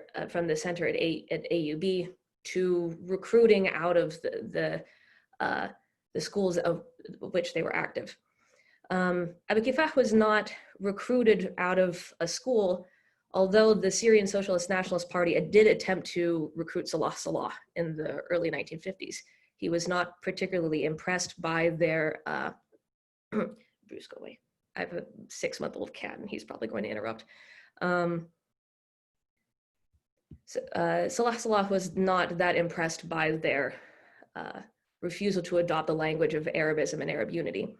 center at AUB to recruiting out of the schools of which they were active. Abu Kifah was not recruited out of a school, although the Syrian Socialist Nationalist Party did attempt to recruit Salah in the early 1950s. He was not particularly impressed by their, Bruce, go away. I have a 6-month-old cat and he's probably going to interrupt. Salah was not that impressed by their refusal to adopt the language of Arabism and Arab unity.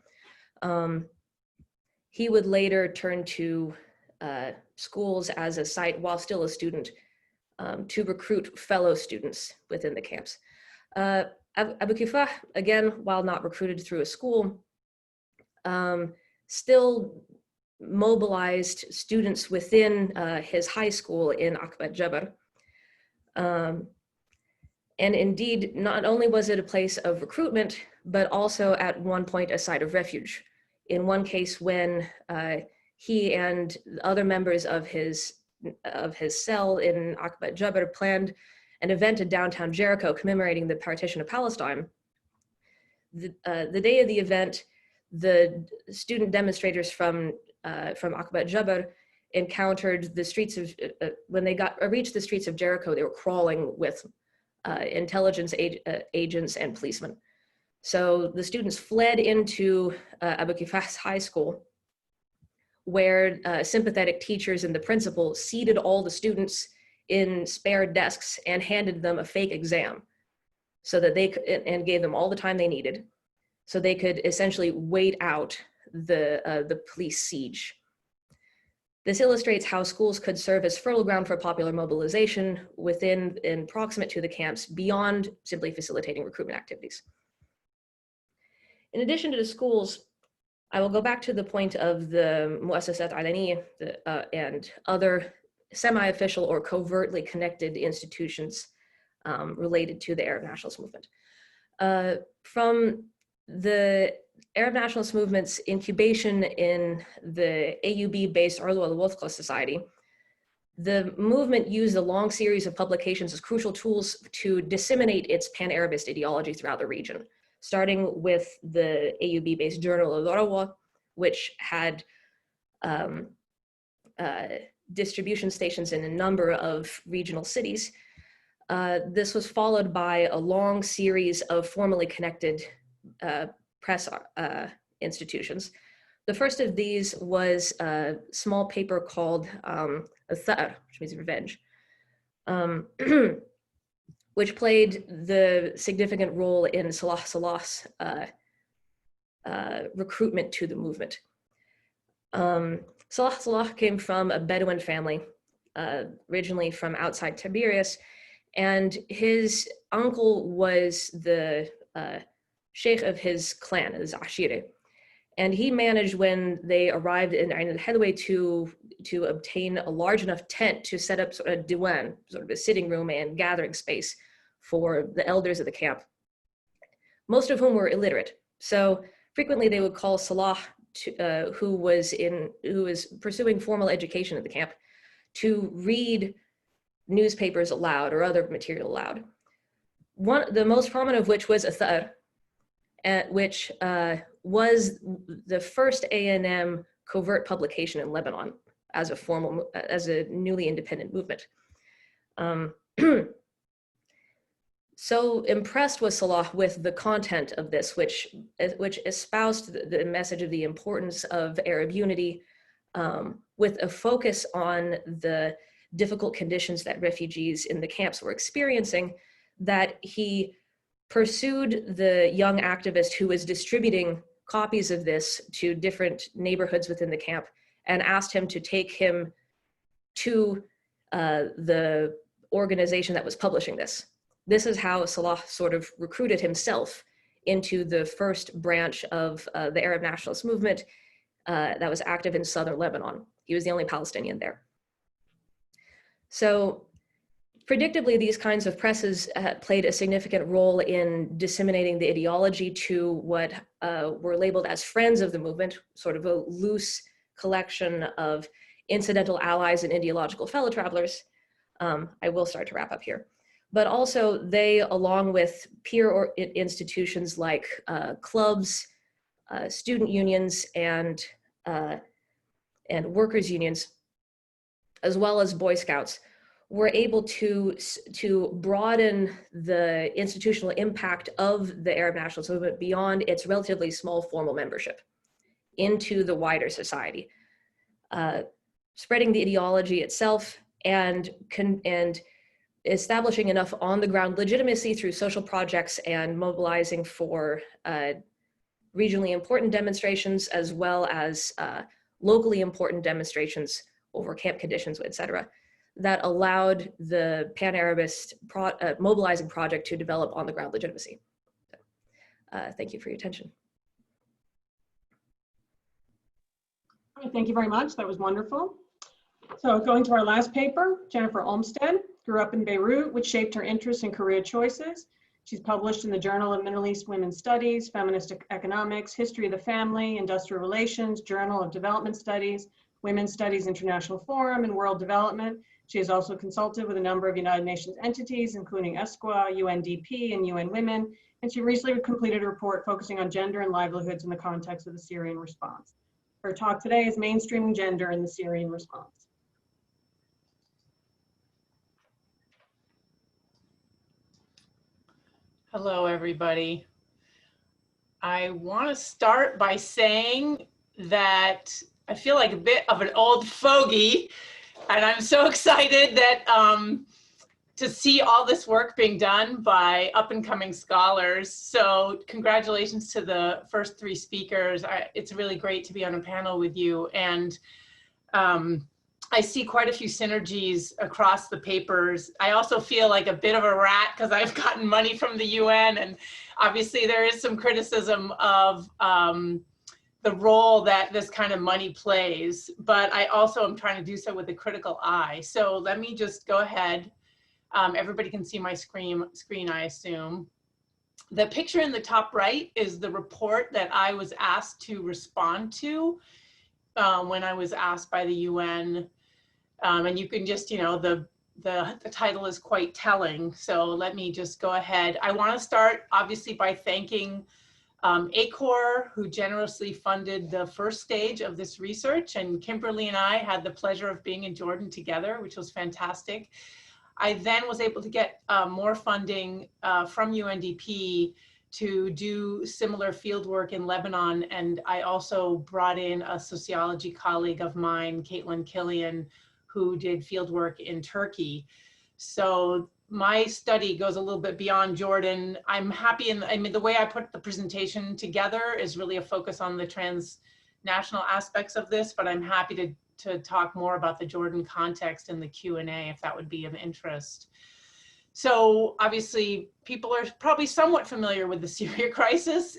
He would later turn to schools as a site, while still a student, to recruit fellow students within the camps. Abu Kifah, again, while not recruited through a school, still mobilized students within his high school in Aqbat Jabr. And indeed, not only was it a place of recruitment, but also at one point a site of refuge. In one case, when he and other members of his cell in Aqbat Jabr planned an event in downtown Jericho commemorating the partition of Palestine, the day of the event, the student demonstrators from Aqbat Jabr encountered the streets of, when they reached the streets of Jericho, they were crawling with intelligence agents and policemen. So the students fled into Abu Kifah's high school, where sympathetic teachers and the principal seated all the students in spare desks and handed them a fake exam, so that they could, and gave them all the time they needed, so they could essentially wait out the police siege. This illustrates how schools could serve as fertile ground for popular mobilization within and proximate to the camps beyond simply facilitating recruitment activities. In addition to the schools, I will go back to the point of the Muassasat Alaniya and other semi-official or covertly connected institutions related to the Arab nationalist movement. From the Arab nationalist movement's incubation in the AUB-based Arlu al-Wuthqa Society, the movement used a long series of publications as crucial tools to disseminate its pan-Arabist ideology throughout the region, starting with the AUB-based journal Al-Rawa, which had distribution stations in a number of regional cities. This was followed by a long series of formally connected press institutions. The first of these was a small paper called Al-Tha'ar, which means revenge, which played the significant role in Salah's recruitment to the movement. Salah came from a Bedouin family, originally from outside Tiberias, and his uncle was the sheikh of his clan, his ashire. And he managed, when they arrived in Ain al-Hadaway, to obtain a large enough tent to set up sort of a diwan, sort of a sitting room and gathering space for the elders of the camp, most of whom were illiterate. So frequently they would call Salah who was pursuing formal education at the camp to read newspapers aloud or other material aloud. The most prominent of which was Athar, which was the first A&M covert publication in Lebanon as a newly independent movement. So impressed was Salah with the content of this, which espoused the message of the importance of Arab unity, with a focus on the difficult conditions that refugees in the camps were experiencing, that he pursued the young activist who was distributing copies of this to different neighborhoods within the camp and asked him to take him to the organization that was publishing this. This is how Salah sort of recruited himself into the first branch of the Arab Nationalist movement that was active in southern Lebanon. He was the only Palestinian there. So predictably, these kinds of presses played a significant role in disseminating the ideology to what were labeled as friends of the movement, sort of a loose collection of incidental allies and ideological fellow travelers. I will start to wrap up here. But also they, along with peer institutions like clubs, student unions, and workers' unions, as well as Boy Scouts, were able to broaden the institutional impact of the Arab Nationalist movement beyond its relatively small formal membership into the wider society, spreading the ideology itself and establishing enough on-the-ground legitimacy through social projects and mobilizing for regionally important demonstrations, as well as locally important demonstrations over camp conditions, etc., that allowed the Pan-Arabist mobilizing project to develop on-the-ground legitimacy. Thank you for your attention. All right, thank you very much. That was wonderful. So going to our last paper, Jennifer Olmsted grew up in Beirut, which shaped her interests and career choices. She's published in the Journal of Middle East Women's Studies, Feminist Economics, History of the Family, Industrial Relations, Journal of Development Studies, Women's Studies International Forum, and World Development. She has also consulted with a number of United Nations entities, including ESQA, UNDP, and UN Women, and she recently completed a report focusing on gender and livelihoods in the context of the Syrian response. Her talk today is Mainstreaming Gender in the Syrian Response. Hello, everybody. I want to start by saying that I feel like a bit of an old fogey, and I'm so excited that to see all this work being done by up-and-coming scholars. So congratulations to the first three speakers. It's really great to be on a panel with you, and I see quite a few synergies across the papers. I also feel like a bit of a rat because I've gotten money from the UN, and obviously there is some criticism of the role that this kind of money plays, but I also am trying to do so with a critical eye. So let me just go ahead. Everybody can see my screen, I assume. The picture in the top right is the report that I was asked to respond to when I was asked by the UN. And you can just, you know, the title is quite telling. So let me just go ahead. I want to start obviously by thanking ACOR, who generously funded the first stage of this research. And Kimberly and I had the pleasure of being in Jordan together, which was fantastic. I then was able to get more funding from UNDP to do similar field work in Lebanon. And I also brought in a sociology colleague of mine, Caitlin Killian, who did field work in Turkey. So my study goes a little bit beyond Jordan. I'm happy, I mean, the way I put the presentation together is really a focus on the transnational aspects of this, but I'm happy to talk more about the Jordan context in the Q&A if that would be of interest. So obviously people are probably somewhat familiar with the Syria crisis,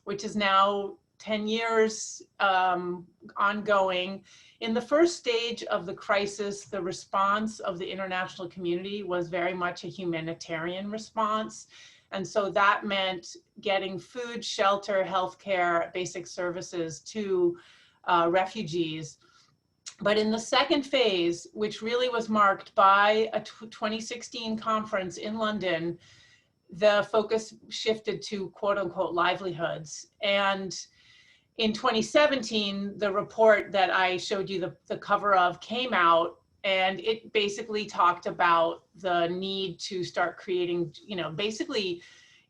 which is now 10 years ongoing. In the first stage of the crisis, the response of the international community was very much a humanitarian response. And so that meant getting food, shelter, healthcare, basic services to refugees. But in the second phase, which really was marked by a 2016 conference in London, the focus shifted to quote unquote livelihoods. And in 2017, the report that I showed you the cover of came out, and it basically talked about the need to start creating, basically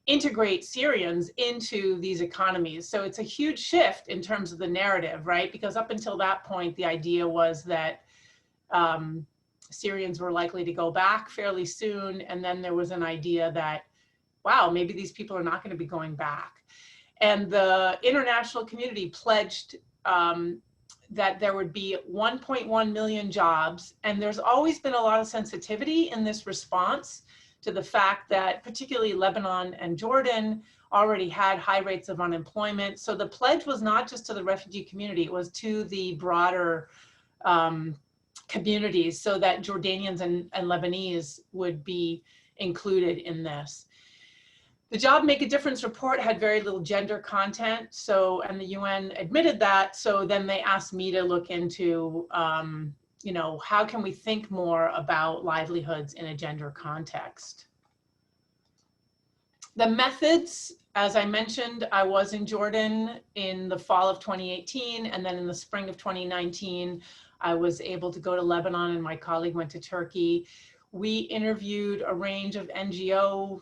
integrate Syrians into these economies. So it's a huge shift in terms of the narrative, right? Because up until that point, the idea was that Syrians were likely to go back fairly soon. And then there was an idea that, wow, maybe these people are not going to be going back. And the international community pledged that there would be 1.1 million jobs. And there's always been a lot of sensitivity in this response to the fact that particularly Lebanon and Jordan already had high rates of unemployment. So the pledge was not just to the refugee community, it was to the broader communities, so that Jordanians and Lebanese would be included in this. The Job Make a Difference report had very little gender content, and the UN admitted that, so then they asked me to look into how can we think more about livelihoods in a gender context. The methods, as I mentioned, I was in Jordan in the fall of 2018, and then in the spring of 2019, I was able to go to Lebanon, and my colleague went to Turkey. We interviewed a range of NGO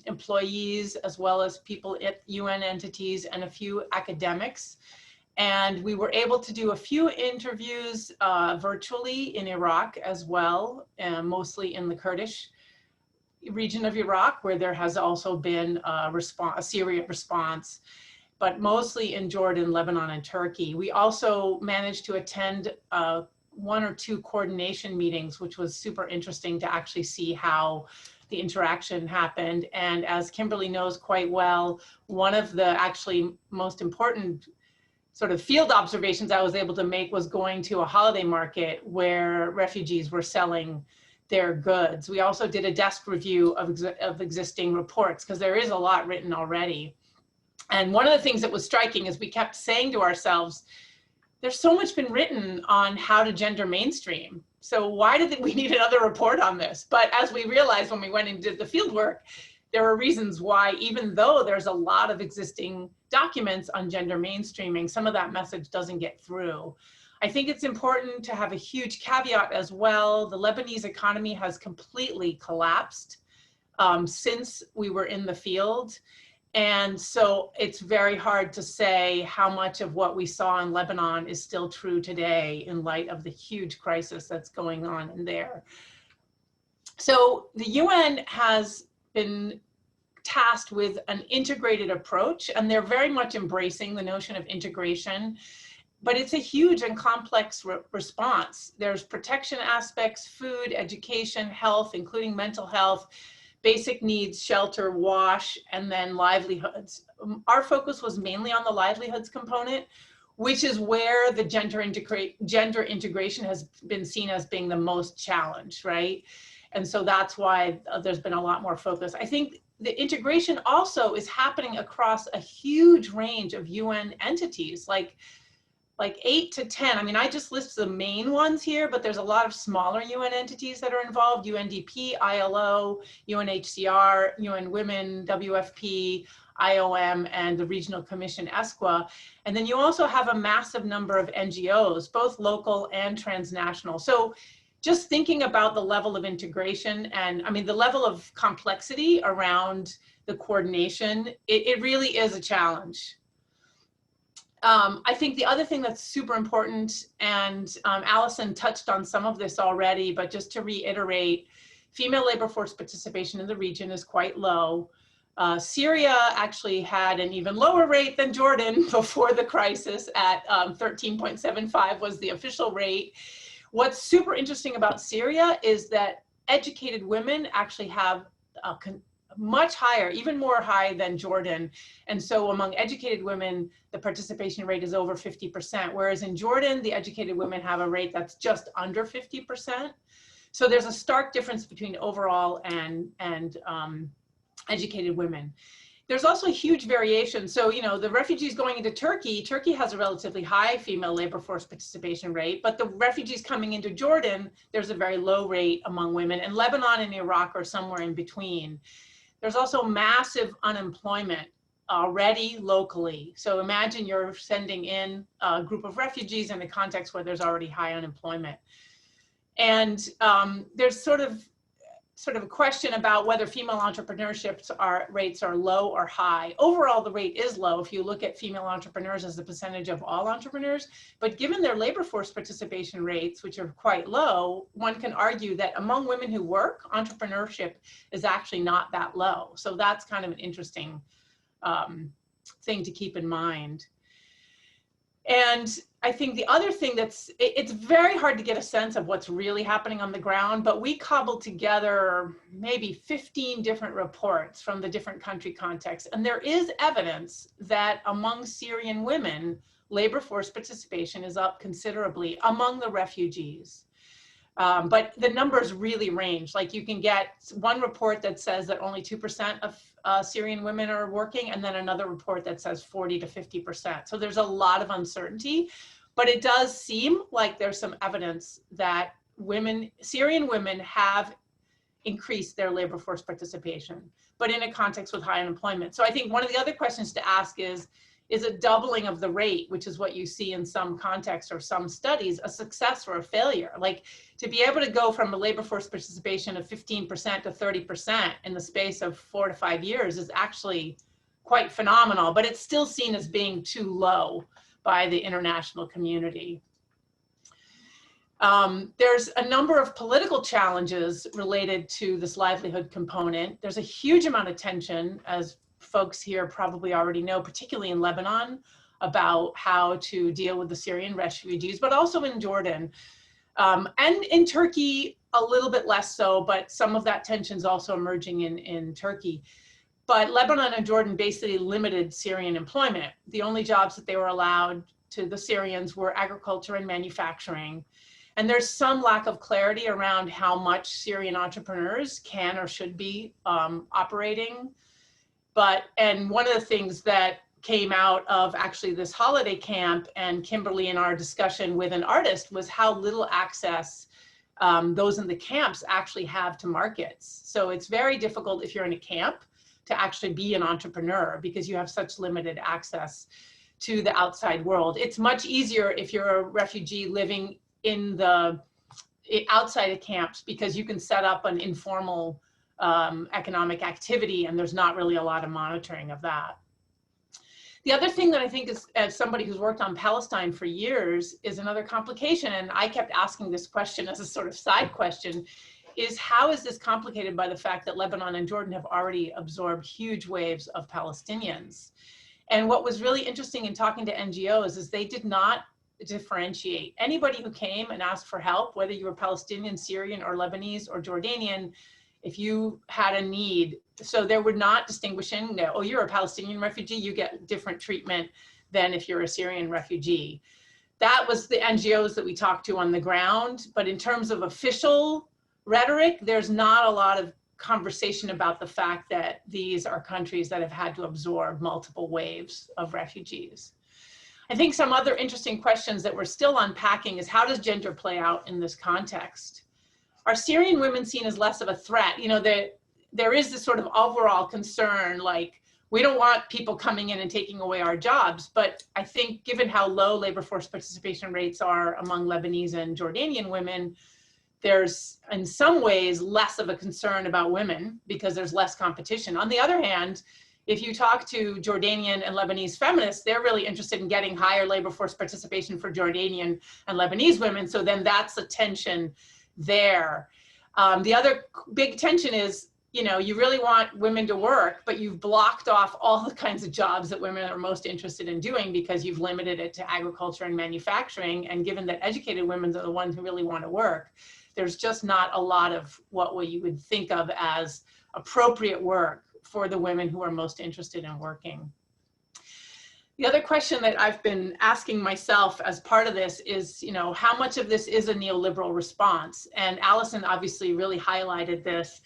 employees, as well as people at UN entities and a few academics. And we were able to do a few interviews virtually in Iraq as well, mostly in the Kurdish region of Iraq, where there has also been a Syria response, but mostly in Jordan, Lebanon, and Turkey. We also managed to attend 1 or 2 coordination meetings, which was super interesting to actually see how the interaction happened. And as Kimberly knows quite well, one of the actually most important sort of field observations I was able to make was going to a holiday market where refugees were selling their goods. We also did a desk review of existing reports, because there is a lot written already. And one of the things that was striking is we kept saying to ourselves, there's so much been written on how to gender mainstream. So why did we need another report on this? But as we realized when we went and did the field work, there are reasons why, even though there's a lot of existing documents on gender mainstreaming, some of that message doesn't get through. I think it's important to have a huge caveat as well. The Lebanese economy has completely collapsed since we were in the field. And so it's very hard to say how much of what we saw in Lebanon is still true today in light of the huge crisis that's going on in there. So the UN has been tasked with an integrated approach, and they're very much embracing the notion of integration, but it's a huge and complex response. There's protection aspects, food, education, health, including mental health, basic needs, shelter, wash, and then livelihoods. Our focus was mainly on the livelihoods component, which is where the gender integration has been seen as being the most challenged, right? And so that's why there's been a lot more focus. I think the integration also is happening across a huge range of UN entities, like 8 to 10. I mean, I just list the main ones here, but there's a lot of smaller UN entities that are involved: UNDP, ILO, UNHCR, UN Women, WFP, IOM, and the Regional Commission, ESQA. And then you also have a massive number of NGOs, both local and transnational. So just thinking about the level of integration and, I mean, the level of complexity around the coordination, it really is a challenge. I think the other thing that's super important, and Allison touched on some of this already, but just to reiterate, female labor force participation in the region is quite low. Syria actually had an even lower rate than Jordan before the crisis at 13.75 was the official rate. What's super interesting about Syria is that educated women actually have a much higher, even more high than Jordan. And so among educated women, the participation rate is over 50%, whereas in Jordan, the educated women have a rate that's just under 50%. So there's a stark difference between overall and educated women. There's also a huge variation. So, you know, the refugees going into Turkey, Turkey has a relatively high female labor force participation rate, but the refugees coming into Jordan, there's a very low rate among women, and Lebanon and Iraq are somewhere in between. There's also massive unemployment already locally. So imagine you're sending in a group of refugees in a context where there's already high unemployment. And there's sort of a question about whether female entrepreneurship rates are low or high. Overall, the rate is low if you look at female entrepreneurs as a percentage of all entrepreneurs, but given their labor force participation rates, which are quite low, one can argue that among women who work, entrepreneurship is actually not that low. So that's kind of an interesting thing to keep in mind. And I think the other thing it's very hard to get a sense of what's really happening on the ground, but we cobbled together maybe 15 different reports from the different country contexts. And there is evidence that among Syrian women, labor force participation is up considerably among the refugees. But the numbers really range. Like you can get one report that says that only 2% of Syrian women are working, and then another report that says 40 to 50%. So there's a lot of uncertainty, but it does seem like there's some evidence that Syrian women have increased their labor force participation, but in a context with high unemployment. So I think one of the other questions to ask is a doubling of the rate, which is what you see in some contexts or some studies, a success or a failure? Like to be able to go from a labor force participation of 15% to 30% in the space of 4 to 5 years is actually quite phenomenal, but it's still seen as being too low by the international community. There's a number of political challenges related to this livelihood component. There's a huge amount of tension, as folks here probably already know, particularly in Lebanon, about how to deal with the Syrian refugees, but also in Jordan. And in Turkey, a little bit less so, but some of that tension is also emerging in Turkey. But Lebanon and Jordan basically limited Syrian employment. The only jobs that they were allowed to the Syrians were agriculture and manufacturing. And there's some lack of clarity around how much Syrian entrepreneurs can or should be operating. And one of the things that came out of actually this holiday camp and Kimberly in our discussion with an artist was how little access those in the camps actually have to markets. So it's very difficult if you're in a camp to actually be an entrepreneur because you have such limited access to the outside world. It's much easier if you're a refugee living in the outside of camps because you can set up an informal economic activity and there's not really a lot of monitoring of that. The other thing that I think is, as somebody who's worked on Palestine for years, is another complication, and I kept asking this question as a sort of side question, is how is this complicated by the fact that Lebanon and Jordan have already absorbed huge waves of Palestinians? And what was really interesting in talking to NGOs is they did not differentiate. Anybody who came and asked for help, whether you were Palestinian, Syrian, or Lebanese, or Jordanian, if you had a need, so there were not distinguishing, no, oh, you're a Palestinian refugee, you get different treatment than if you're a Syrian refugee. That was the NGOs that we talked to on the ground, but in terms of official rhetoric, there's not a lot of conversation about the fact that these are countries that have had to absorb multiple waves of refugees. I think some other interesting questions that we're still unpacking is how does gender play out in this context? Are Syrian women seen as less of a threat? You know, there is this sort of overall concern, like, we don't want people coming in and taking away our jobs, but I think given how low labor force participation rates are among Lebanese and Jordanian women, there's in some ways less of a concern about women because there's less competition. On the other hand, if you talk to Jordanian and Lebanese feminists, they're really interested in getting higher labor force participation for Jordanian and Lebanese women. So then that's a tension there. The other big tension is, you know, you really want women to work, but you've blocked off all the kinds of jobs that women are most interested in doing because you've limited it to agriculture and manufacturing. And given that educated women are the ones who really want to work, there's just not a lot of what you would think of as appropriate work for the women who are most interested in working. The other question that I've been asking myself as part of this is, you know, how much of this is a neoliberal response? And Allison obviously really highlighted this.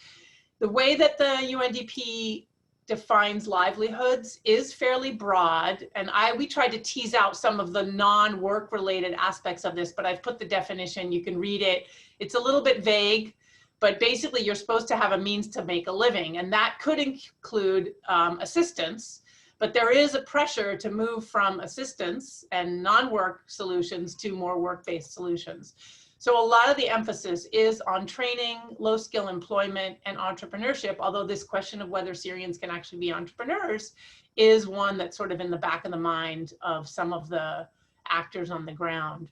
The way that the UNDP defines livelihoods is fairly broad, and we tried to tease out some of the non-work related aspects of this, but I've put the definition, you can read it. It's a little bit vague, but basically you're supposed to have a means to make a living, and that could include assistance, but there is a pressure to move from assistance and non-work solutions to more work-based solutions. So a lot of the emphasis is on training, low-skill employment, and entrepreneurship, although this question of whether Syrians can actually be entrepreneurs is one that's sort of in the back of the mind of some of the actors on the ground.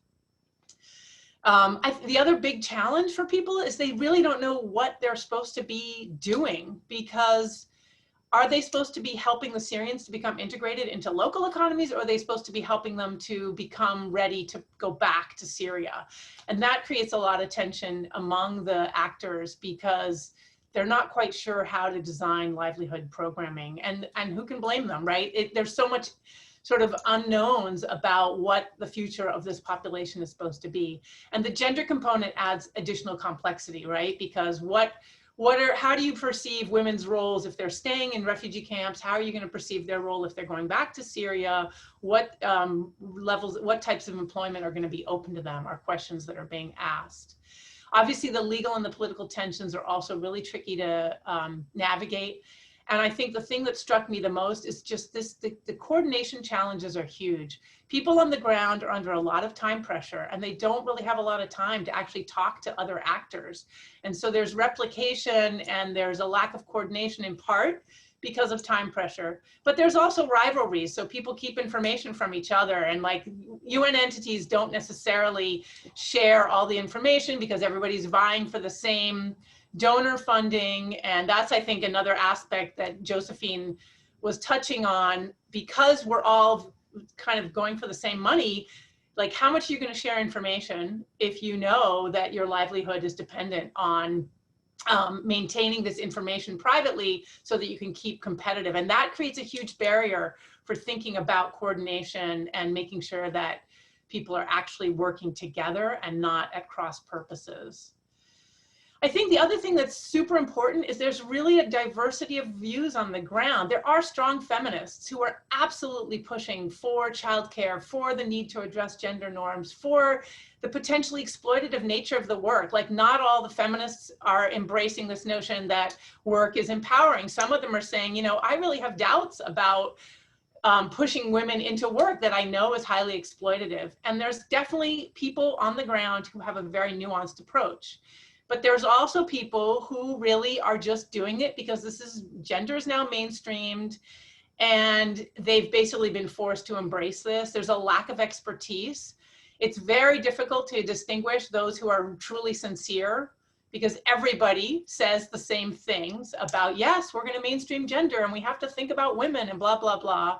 The other big challenge for people is they really don't know what they're supposed to be doing, because are they supposed to be helping the Syrians to become integrated into local economies, or are they supposed to be helping them to become ready to go back to Syria? And that creates a lot of tension among the actors, because they're not quite sure how to design livelihood programming, and who can blame them, right? There's so much sort of unknowns about what the future of this population is supposed to be. And the gender component adds additional complexity, right? Because how do you perceive women's roles if they're staying in refugee camps? How are you going to perceive their role if they're going back to Syria? What types of employment are going to be open to them are questions that are being asked. Obviously, the legal and the political tensions are also really tricky to navigate. And I think the thing that struck me the most is just the coordination challenges are huge. People on the ground are under a lot of time pressure, and they don't really have a lot of time to actually talk to other actors. And so there's replication and there's a lack of coordination, in part because of time pressure, but there's also rivalries. So people keep information from each other, and like UN entities don't necessarily share all the information because everybody's vying for the same donor funding. And that's, I think, another aspect that Josephine was touching on, because we're all kind of going for the same money. Like, how much are you going to share information if you know that your livelihood is dependent on maintaining this information privately so that you can keep competitive? And that creates a huge barrier for thinking about coordination and making sure that people are actually working together and not at cross purposes. I think the other thing that's super important is there's really a diversity of views on the ground. There are strong feminists who are absolutely pushing for childcare, for the need to address gender norms, for the potentially exploitative nature of the work. Like, not all the feminists are embracing this notion that work is empowering. Some of them are saying, you know, I really have doubts about pushing women into work that I know is highly exploitative. And there's definitely people on the ground who have a very nuanced approach. But there's also people who really are just doing it because gender is now mainstreamed, and they've basically been forced to embrace this. There's a lack of expertise. It's very difficult to distinguish those who are truly sincere, because everybody says the same things about, yes, we're going to mainstream gender and we have to think about women and blah, blah, blah.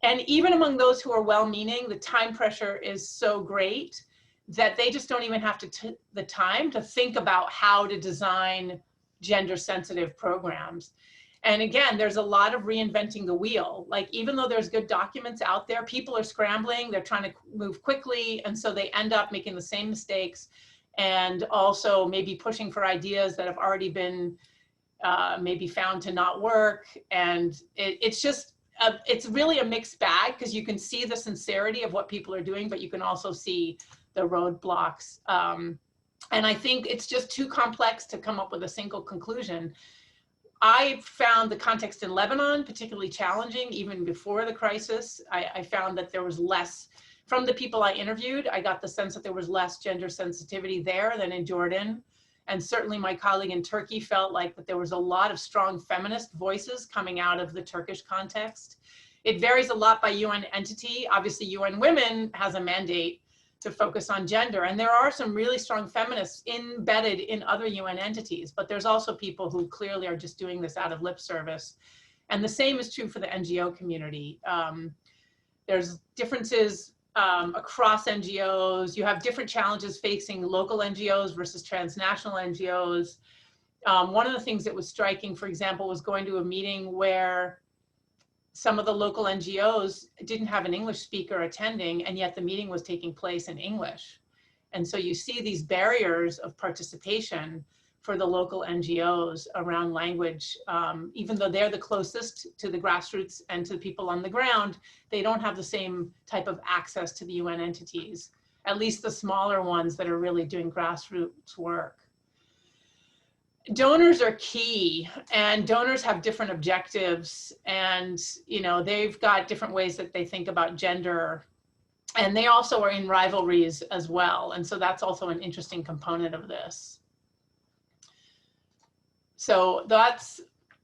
And even among those who are well-meaning, the time pressure is so great that they just don't even have the time to think about how to design gender-sensitive programs. And again, there's a lot of reinventing the wheel. Like, even though there's good documents out there, people are scrambling, they're trying to move quickly, and so they end up making the same mistakes, and also maybe pushing for ideas that have already been maybe found to not work. And it's really a mixed bag, because you can see the sincerity of what people are doing, but you can also see the roadblocks. And I think it's just too complex to come up with a single conclusion. I found the context in Lebanon particularly challenging. Even before the crisis, I found that there was less, from the people I interviewed, I got the sense that there was less gender sensitivity there than in Jordan. And certainly my colleague in Turkey felt like that there was a lot of strong feminist voices coming out of the Turkish context. It varies a lot by UN entity. Obviously, UN Women has a mandate to focus on gender, and there are some really strong feminists embedded in other UN entities, but there's also people who clearly are just doing this out of lip service. And the same is true for the NGO community. There's differences across NGOs. You have different challenges facing local NGOs versus transnational NGOs. One of the things that was striking, for example, was going to a meeting where some of the local NGOs didn't have an English speaker attending, and yet the meeting was taking place in English. And so you see these barriers of participation for the local NGOs around language. Even though they're the closest to the grassroots and to people on the ground, they don't have the same type of access to the UN entities, at least the smaller ones that are really doing grassroots work. Donors are key, and donors have different objectives, and they've got different ways that they think about gender, and they also are in rivalries as well, and so that's also an interesting component of this. So that's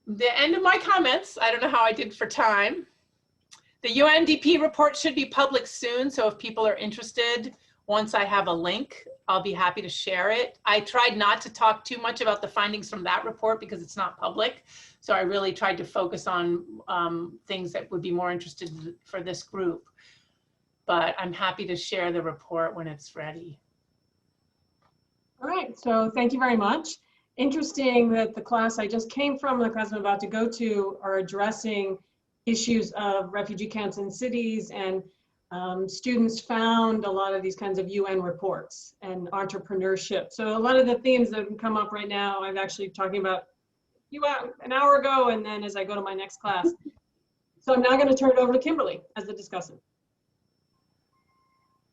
the end of my comments. I don't know how I did for time. The UNDP report should be public soon, so if people are interested, once I have a link, I'll be happy to share it. I tried not to talk too much about the findings from that report because it's not public. So I really tried to focus on things that would be more interested for this group. But I'm happy to share the report when it's ready. All right, so thank you very much. Interesting that the class I just came from, the class I'm about to go to, are addressing issues of refugee camps in cities, and students found a lot of these kinds of UN reports and entrepreneurship. So a lot of the themes that come up right now, I'm actually talking about an hour ago, and then as I go to my next class. So I'm now going to turn it over to Kimberly as the discussant.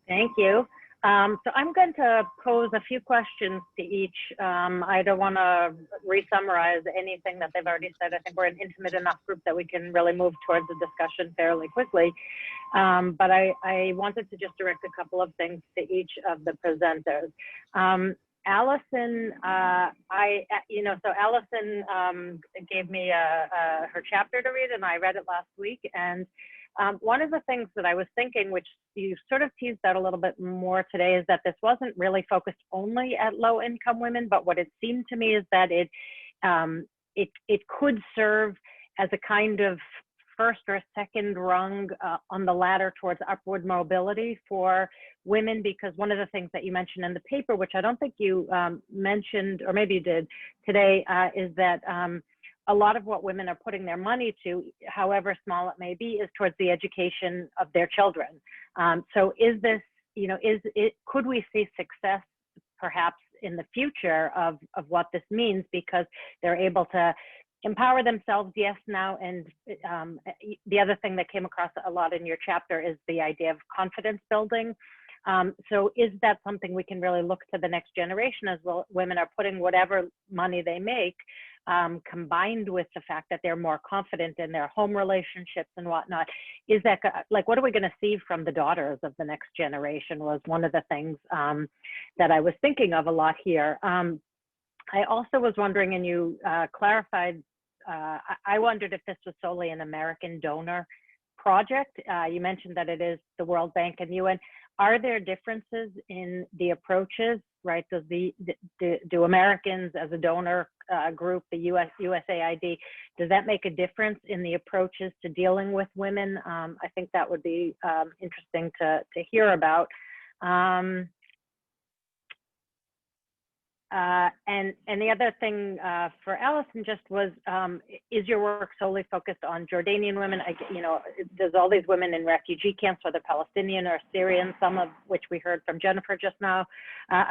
Thank you. So I'm going to pose a few questions to each. I don't want to re-summarize anything that they've already said. I think we're an intimate enough group that we can really move towards the discussion fairly quickly. But I wanted to just direct a couple of things to each of the presenters. Allison, so Allison gave me her chapter to read, and I read it last week. And one of the things that I was thinking, which you sort of teased out a little bit more today, is that this wasn't really focused only at low-income women, but what it seemed to me is that it could serve as a kind of first or second rung on the ladder towards upward mobility for women, because one of the things that you mentioned in the paper, which I don't think you mentioned, or maybe you did today, is that a lot of what women are putting their money to, however small it may be, is towards the education of their children. So is this, could we see success perhaps in the future of what this means, because they're able to empower themselves, yes, now. And the other thing that came across a lot in your chapter is the idea of confidence building. So is that something we can really look to the next generation as well? Women are putting whatever money they make, combined with the fact that they're more confident in their home relationships and whatnot. Is that, like, what are we going to see from the daughters of the next generation was one of the things that I was thinking of a lot here. I also was wondering, and you clarified, I wondered if this was solely an American donor project. You mentioned that it is the World Bank and UN. Are there differences in the approaches, right? Do Americans as a donor group, the USAID, does that make a difference in the approaches to dealing with women? I think that would be interesting to hear about. And the other thing for Allison just was, is your work solely focused on Jordanian women? There's all these women in refugee camps, whether Palestinian or Syrian, some of which we heard from Jennifer just now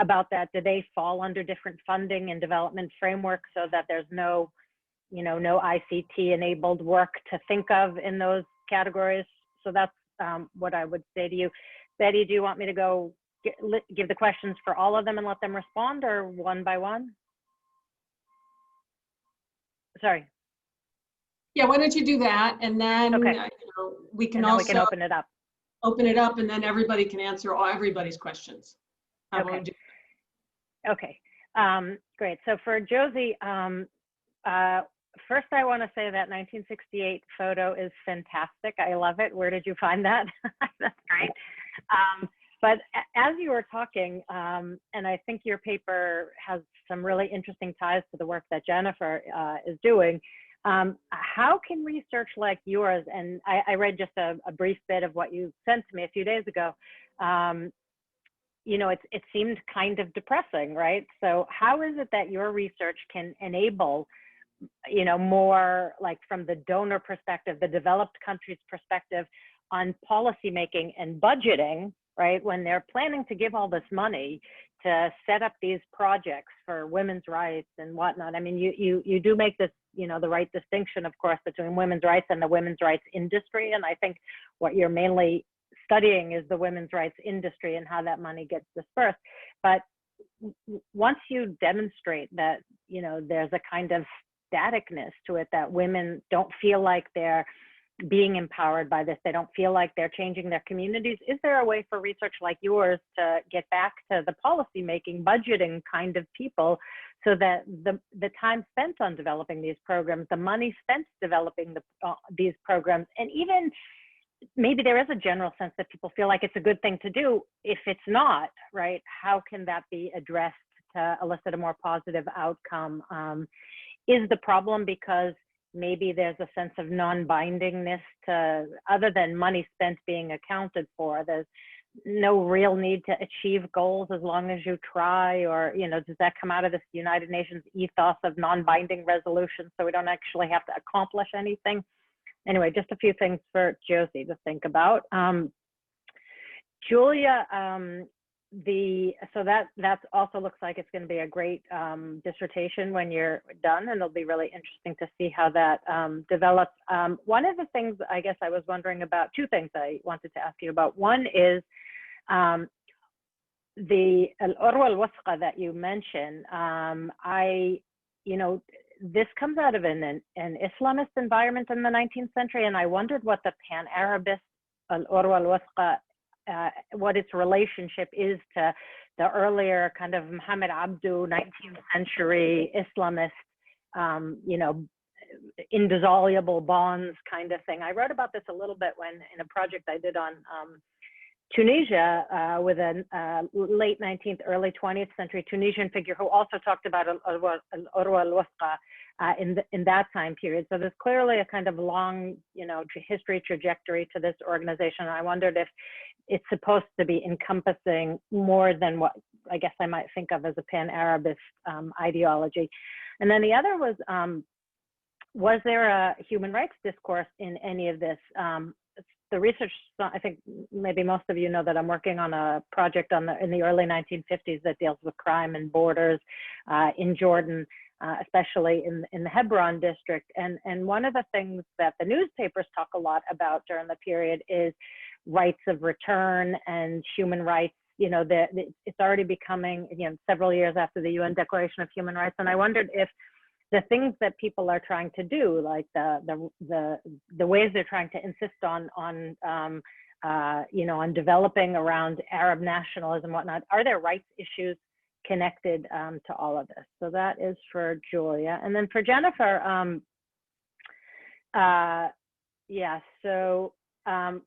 about that. Do they fall under different funding and development frameworks so that there's no ICT-enabled work to think of in those categories? So that's what I would say to you. Betty, do you want me to go give the questions for all of them and let them respond, or one by one? Sorry. Yeah, why don't you do that, and then okay. We can we can open it up. Open it up, and then everybody can answer everybody's questions. Okay. Okay. Great. So for Josie, first I want to say that 1968 photo is fantastic. I love it. Where did you find that? That's great. But as you were talking, and I think your paper has some really interesting ties to the work that Jennifer is doing, how can research like yours, and I read just a brief bit of what you sent to me a few days ago, it seemed kind of depressing, right? So how is it that your research can enable, more like from the donor perspective, the developed countries perspective on policymaking and budgeting, right? When they're planning to give all this money to set up these projects for women's rights and whatnot. I mean, you do make this, you know, the right distinction, of course, between women's rights and the women's rights industry. And I think what you're mainly studying is the women's rights industry and how that money gets dispersed. But once you demonstrate that, you know, there's a kind of staticness to it, that women don't feel like they're being empowered by this, they don't feel like they're changing their communities, is there a way for research like yours to get back to the policy making, budgeting kind of people, so that the time spent on developing these programs, the money spent developing these programs, and even maybe there is a general sense that people feel like it's a good thing to do, if it's not, right, how can that be addressed to elicit a more positive outcome? Is the problem because maybe there's a sense of non-bindingness to, other than money spent being accounted for, there's no real need to achieve goals as long as you try? Or, you know, does that come out of this United Nations ethos of non-binding resolutions, so we don't actually have to accomplish anything? Anyway, just a few things for Josie to think about. Julia, so that also looks like it's going to be a great dissertation when you're done, and it'll be really interesting to see how that develops. One of the things I guess I was wondering about, two things I wanted to ask you about. One is the al-urwa al-wasqa that you mentioned. You know, this comes out of an Islamist environment in the 19th century, and I wondered what the Pan-Arabist al-urwa al-wasqa, what its relationship is to the earlier kind of Muhammad Abdu 19th century Islamist, you know, indissoluble bonds kind of thing. I wrote about this a little bit when in a project I did on Tunisia with a late 19th, early 20th century Tunisian figure who also talked about al-urwa al-wasqa in that time period. So there's clearly a kind of long, you know, history trajectory to this organization. I wondered if it's supposed to be encompassing more than what I guess I might think of as a Pan-Arabist ideology. And then the other was there a human rights discourse in any of this? The research, I think maybe most of you know that I'm working on a project in the early 1950s that deals with crime and borders in Jordan, especially in the Hebron district. And one of the things that the newspapers talk a lot about during the period is rights of return and human rights. You know, it's already becoming, you know, several years after the UN Declaration of Human Rights. And I wondered if the things that people are trying to do, like the ways they're trying to insist on you know, on developing around Arab nationalism and whatnot, are there rights issues connected to all of this? So that is for Julia. And then for Jennifer, yeah, so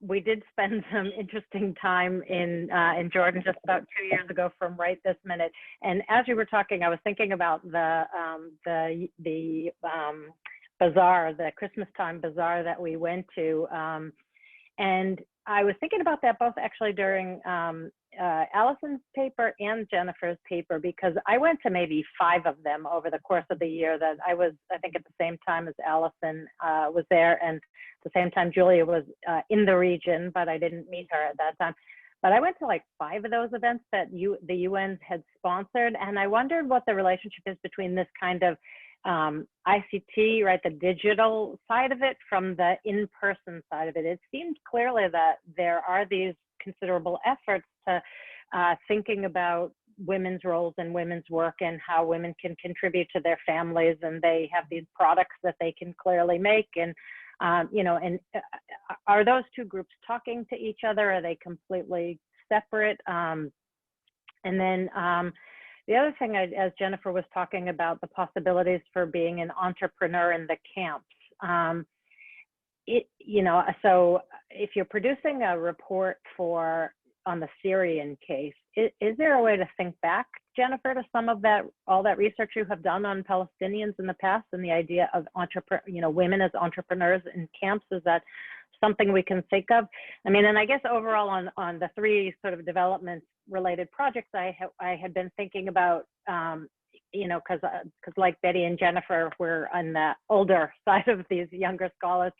we did spend some interesting time in Jordan just about 2 years ago from right this minute. And as you were talking, I was thinking about the bazaar, the Christmas time bazaar that we went to. And I was thinking about that both actually during Allison's paper and Jennifer's paper, because I went to maybe 5 of them over the course of the year. That I was, I think, at the same time as Allison was there, and at the same time Julia was in the region, but I didn't meet her at that time. But I went to like 5 of those events that the UN had sponsored, and I wondered what the relationship is between this kind of ICT, right, the digital side of it, from the in-person side of it. It seemed clearly that there are these considerable efforts to thinking about women's roles and women's work and how women can contribute to their families, and they have these products that they can clearly make. And you know, and are those two groups talking to each other? Are they completely separate? And then the other thing, as Jennifer was talking about the possibilities for being an entrepreneur in the camps, you know, so if you're producing a report on the Syrian case, is there a way to think back, Jennifer, to some of that, all that research you have done on Palestinians in the past, and the idea of women as entrepreneurs in camps? Is that something we can think of? I mean, and I guess overall on the 3 sort of development related projects I had been thinking about, you know, because like Betty and Jennifer, we're on the older side of these younger scholars.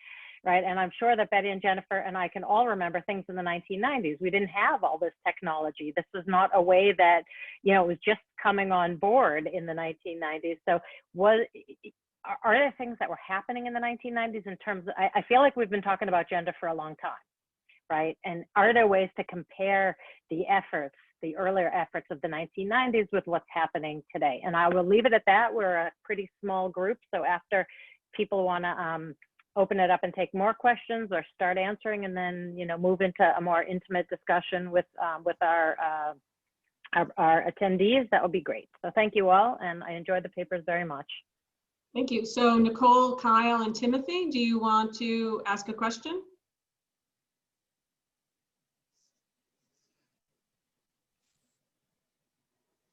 right? And I'm sure that Betty and Jennifer and I can all remember things in the 1990s. We didn't have all this technology. This was not a way that, you know, it was just coming on board in the 1990s. So are there things that were happening in the 1990s in terms of, I feel like we've been talking about gender for a long time, right? And are there ways to compare the efforts, the earlier efforts of the 1990s with what's happening today? And I will leave it at that. We're a pretty small group. So after people want to open it up and take more questions or start answering, and then, you know, move into a more intimate discussion with our attendees, that would be great. So thank you all. And I enjoyed the papers very much. Thank you. So Nicole, Kyle, and Timothy, do you want to ask a question?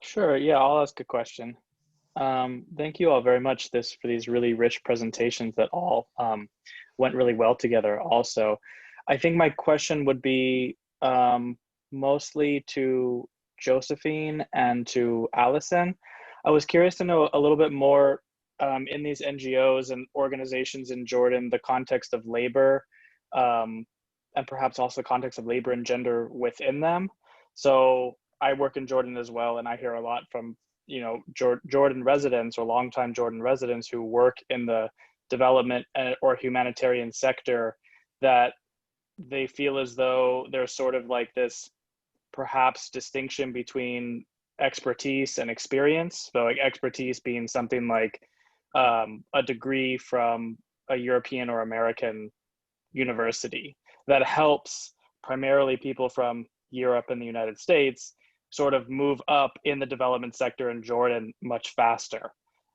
Sure, yeah, I'll ask a question. Thank you all very much for these really rich presentations that all went really well together also. I think my question would be mostly to Josephine and to Allison. I was curious to know a little bit more in these NGOs and organizations in Jordan, the context of labor, and perhaps also the context of labor and gender within them. So I work in Jordan as well, and I hear a lot from, you know, Jordan residents or longtime Jordan residents who work in the development or humanitarian sector, that they feel as though there's sort of like this perhaps distinction between expertise and experience. So like expertise being something like a degree from a European or American university that helps primarily people from Europe and the United States sort of move up in the development sector in Jordan much faster.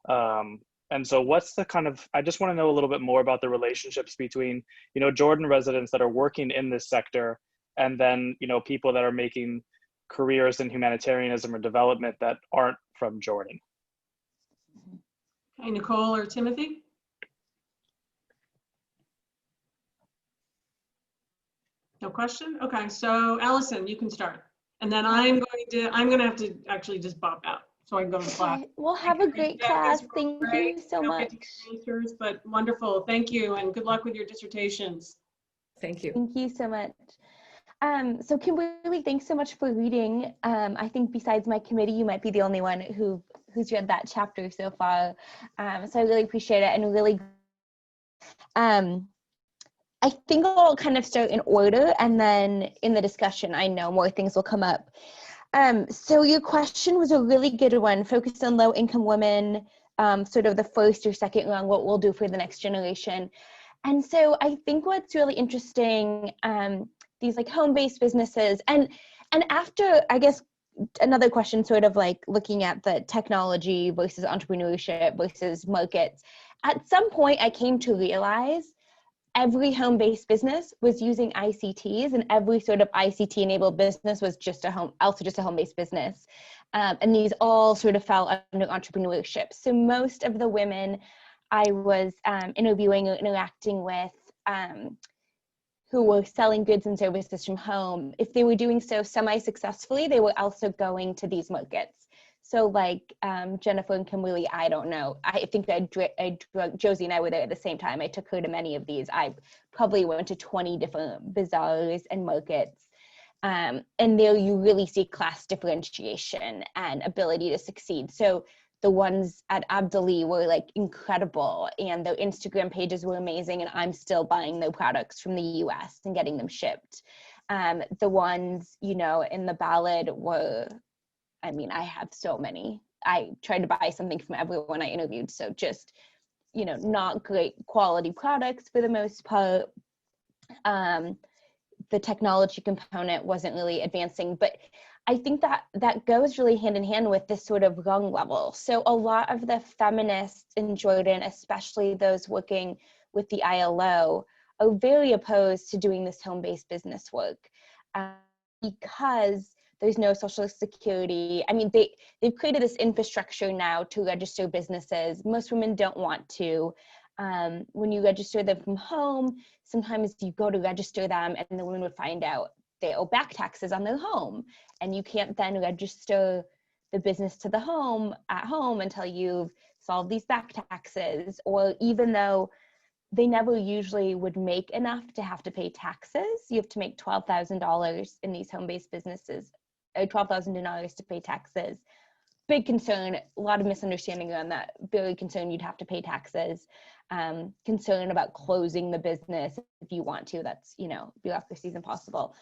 And so what's the kind of, I just want to know a little bit more about the relationships between, you know, Jordan residents that are working in this sector, and then, you know, people that are making careers in humanitarianism or development that aren't from Jordan. Okay, Nicole or Timothy? No question? Okay, so Allison, you can start. And then I'm going to have to actually just pop out so I can go to class. Okay, we'll have a great class. Thank you so much. Answers, but wonderful. Thank you, and good luck with your dissertations. Thank you. Thank you so much. So Kimberly, thanks so much for reading. I think besides my committee, you might be the only one who's read that chapter so far. So I really appreciate it, and really, I think I'll kind of start in order, and then in the discussion, I know more things will come up. So your question was a really good one, focused on low-income women, sort of the first or second round, what we'll do for the next generation. And so I think what's really interesting, these like home-based businesses, and after, I guess, another question sort of like looking at the technology versus entrepreneurship versus markets, at some point I came to realize every home-based business was using ICTs, and every sort of ICT-enabled business was just a home-based business. And these all sort of fell under entrepreneurship. So most of the women I was interviewing or interacting with who were selling goods and services from home, if they were doing so semi-successfully, they were also going to these markets. So like Jennifer and Kimberly, I don't know. I think Josie and I were there at the same time. I took her to many of these. I probably went to 20 different bazaars and markets. And there you really see class differentiation and ability to succeed. So the ones at Abdali were like incredible, and their Instagram pages were amazing, and I'm still buying their products from the US and getting them shipped. The ones, you know, in the ballad were, I mean, I have so many. I tried to buy something from everyone I interviewed. So just, you know, not great quality products for the most part. The technology component wasn't really advancing, but I think that goes really hand in hand with this sort of rung level. So a lot of the feminists in Jordan, especially those working with the ILO, are very opposed to doing this home-based business work because there's no social security. I mean, they've created this infrastructure now to register businesses. Most women don't want to. When you register them from home, sometimes you go to register them and the woman would find out they owe back taxes on their home. And you can't then register the business to the home at home until you've solved these back taxes. Or even though they never usually would make enough to have to pay taxes. You have to make $12,000 in these home-based businesses, $12,000 to pay taxes. Big concern, a lot of misunderstanding around that. Very concerned you'd have to pay taxes. Concern about closing the business if you want to. That's, you know, bureaucracy is impossible.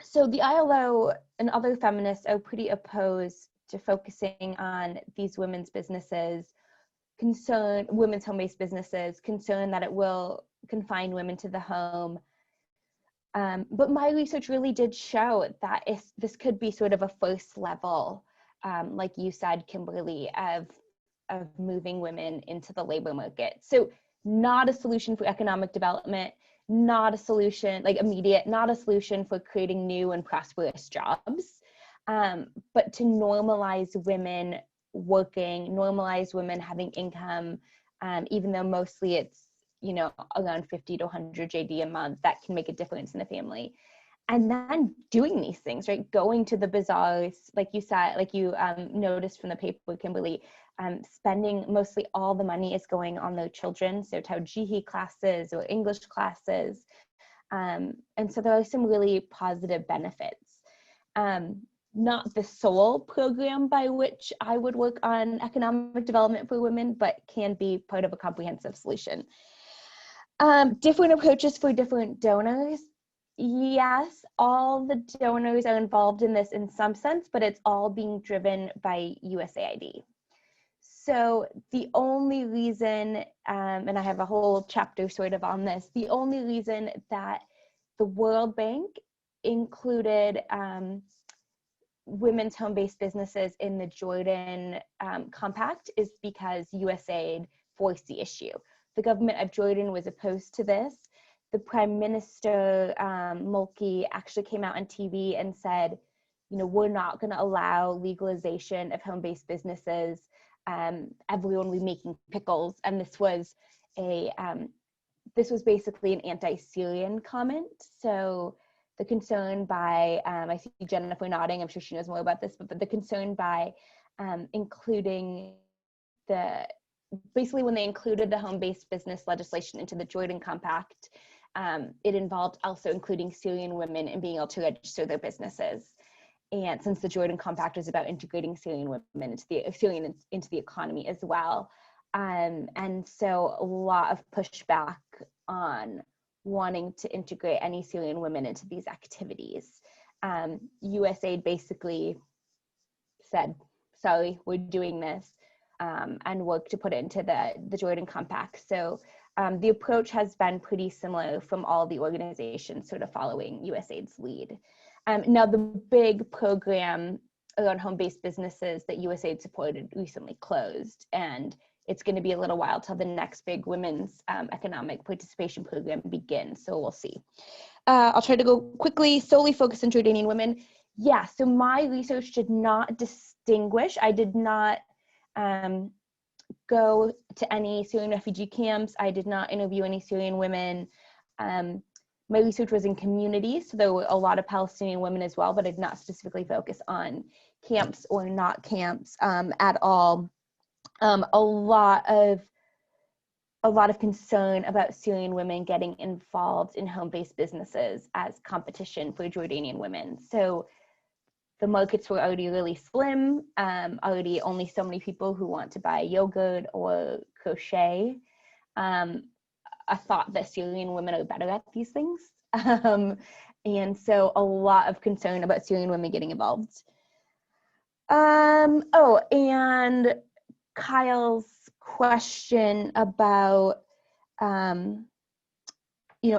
So the ILO and other feminists are pretty opposed to focusing on these women's businesses, women's home-based businesses, concerned that it will confine women to the home. But my research really did show that this could be sort of a first level, like you said, Kimberly, of moving women into the labor market. So not a solution for economic development, not a solution, like immediate, not a solution for creating new and prosperous jobs, but to normalize women working, normalize women having income, even though mostly it's, you know, around 50 to 100 JD a month, that can make a difference in a family. And then doing these things, right? Going to the bazaars, like you said, like you noticed from the paper, Kimberly, spending mostly all the money is going on their children. So Towjihi classes or English classes. And so there are some really positive benefits. Not the sole program by which I would work on economic development for women, but can be part of a comprehensive solution. Different approaches for different donors. Yes, all the donors are involved in this in some sense, but it's all being driven by USAID. So the only reason, and I have a whole chapter sort of on this, the only reason that the World Bank included women's home-based businesses in the Jordan Compact is because USAID forced the issue. The government of Jordan was opposed to this. The Prime Minister, Mulki, actually came out on TV and said, you know, we're not going to allow legalization of home-based businesses. Everyone will be making pickles. And this was basically an anti-Syrian comment. So the concern by, I see Jennifer nodding, I'm sure she knows more about this, but the concern by including basically when they included the home-based business legislation into the Jordan Compact, it involved also including Syrian women and being able to register their businesses. And since the Jordan Compact is about integrating Syrian women into the economy as well. And so a lot of pushback on wanting to integrate any Syrian women into these activities. USAID basically said, sorry, we're doing this, and worked to put it into the Jordan Compact. So the approach has been pretty similar from all the organizations sort of following USAID's lead. Now the big program around home-based businesses that USAID supported recently closed, and it's going to be a little while till the next big women's economic participation program begins, so we'll see. I'll try to go quickly, solely focus on Jordanian women. Yeah, so my research did not distinguish. I did not go to any Syrian refugee camps. I did not interview any Syrian women. My research was in communities, so there were a lot of Palestinian women as well, but I did not specifically focus on camps or not camps at all. A lot of concern about Syrian women getting involved in home-based businesses as competition for Jordanian women. So the markets were already really slim, already only so many people who want to buy yogurt or crochet. I thought that Syrian women are better at these things. And so a lot of concern about Syrian women getting involved. Oh, and Kyle's question about,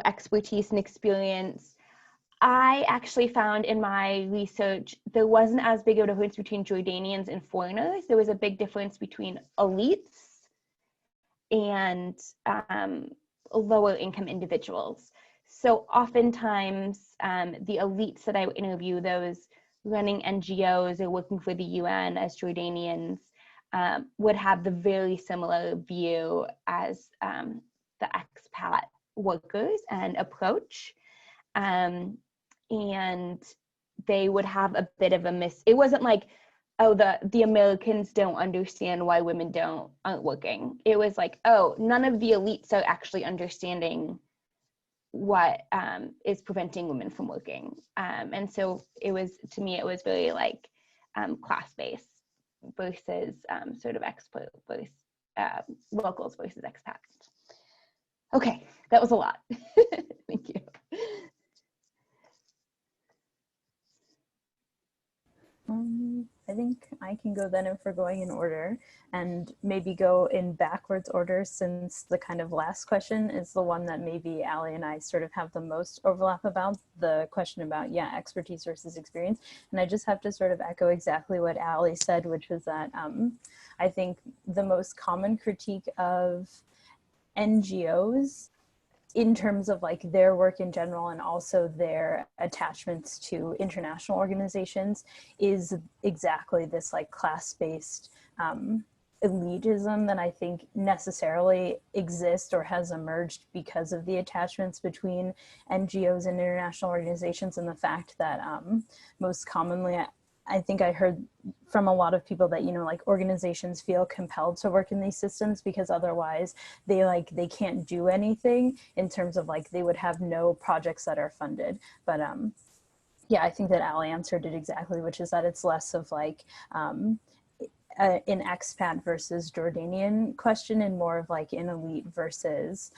expertise and experience. I actually found in my research, there wasn't as big of a difference between Jordanians and foreigners. There was a big difference between elites and lower income individuals. So oftentimes the elites that I interview, those running NGOs or working for the UN as Jordanians, would have the very similar view as the expat workers and approach. And they would have a bit of it wasn't like oh, the Americans don't understand why women aren't working. It was like, oh, none of the elites are actually understanding what is preventing women from working. And so it was, to me, it was very like class-based versus sort of expert versus locals versus expats. Okay, that was a lot. Thank you. I think I can go then if we're going in order, and maybe go in backwards order, since the kind of last question is the one that maybe Allie and I sort of have the most overlap about, the question about, yeah, expertise versus experience. And I just have to sort of echo exactly what Allie said, which was that I think the most common critique of NGOs in terms of like their work in general and also their attachments to international organizations is exactly this like class-based elitism that I think necessarily exists or has emerged because of the attachments between NGOs and international organizations, and the fact that most commonly I think I heard from a lot of people that, you know, like organizations feel compelled to work in these systems because otherwise they can't do anything, in terms of like they would have no projects that are funded. But yeah, I think that Allie answered it exactly, which is that it's less of like an expat versus Jordanian question and more of like an elite versus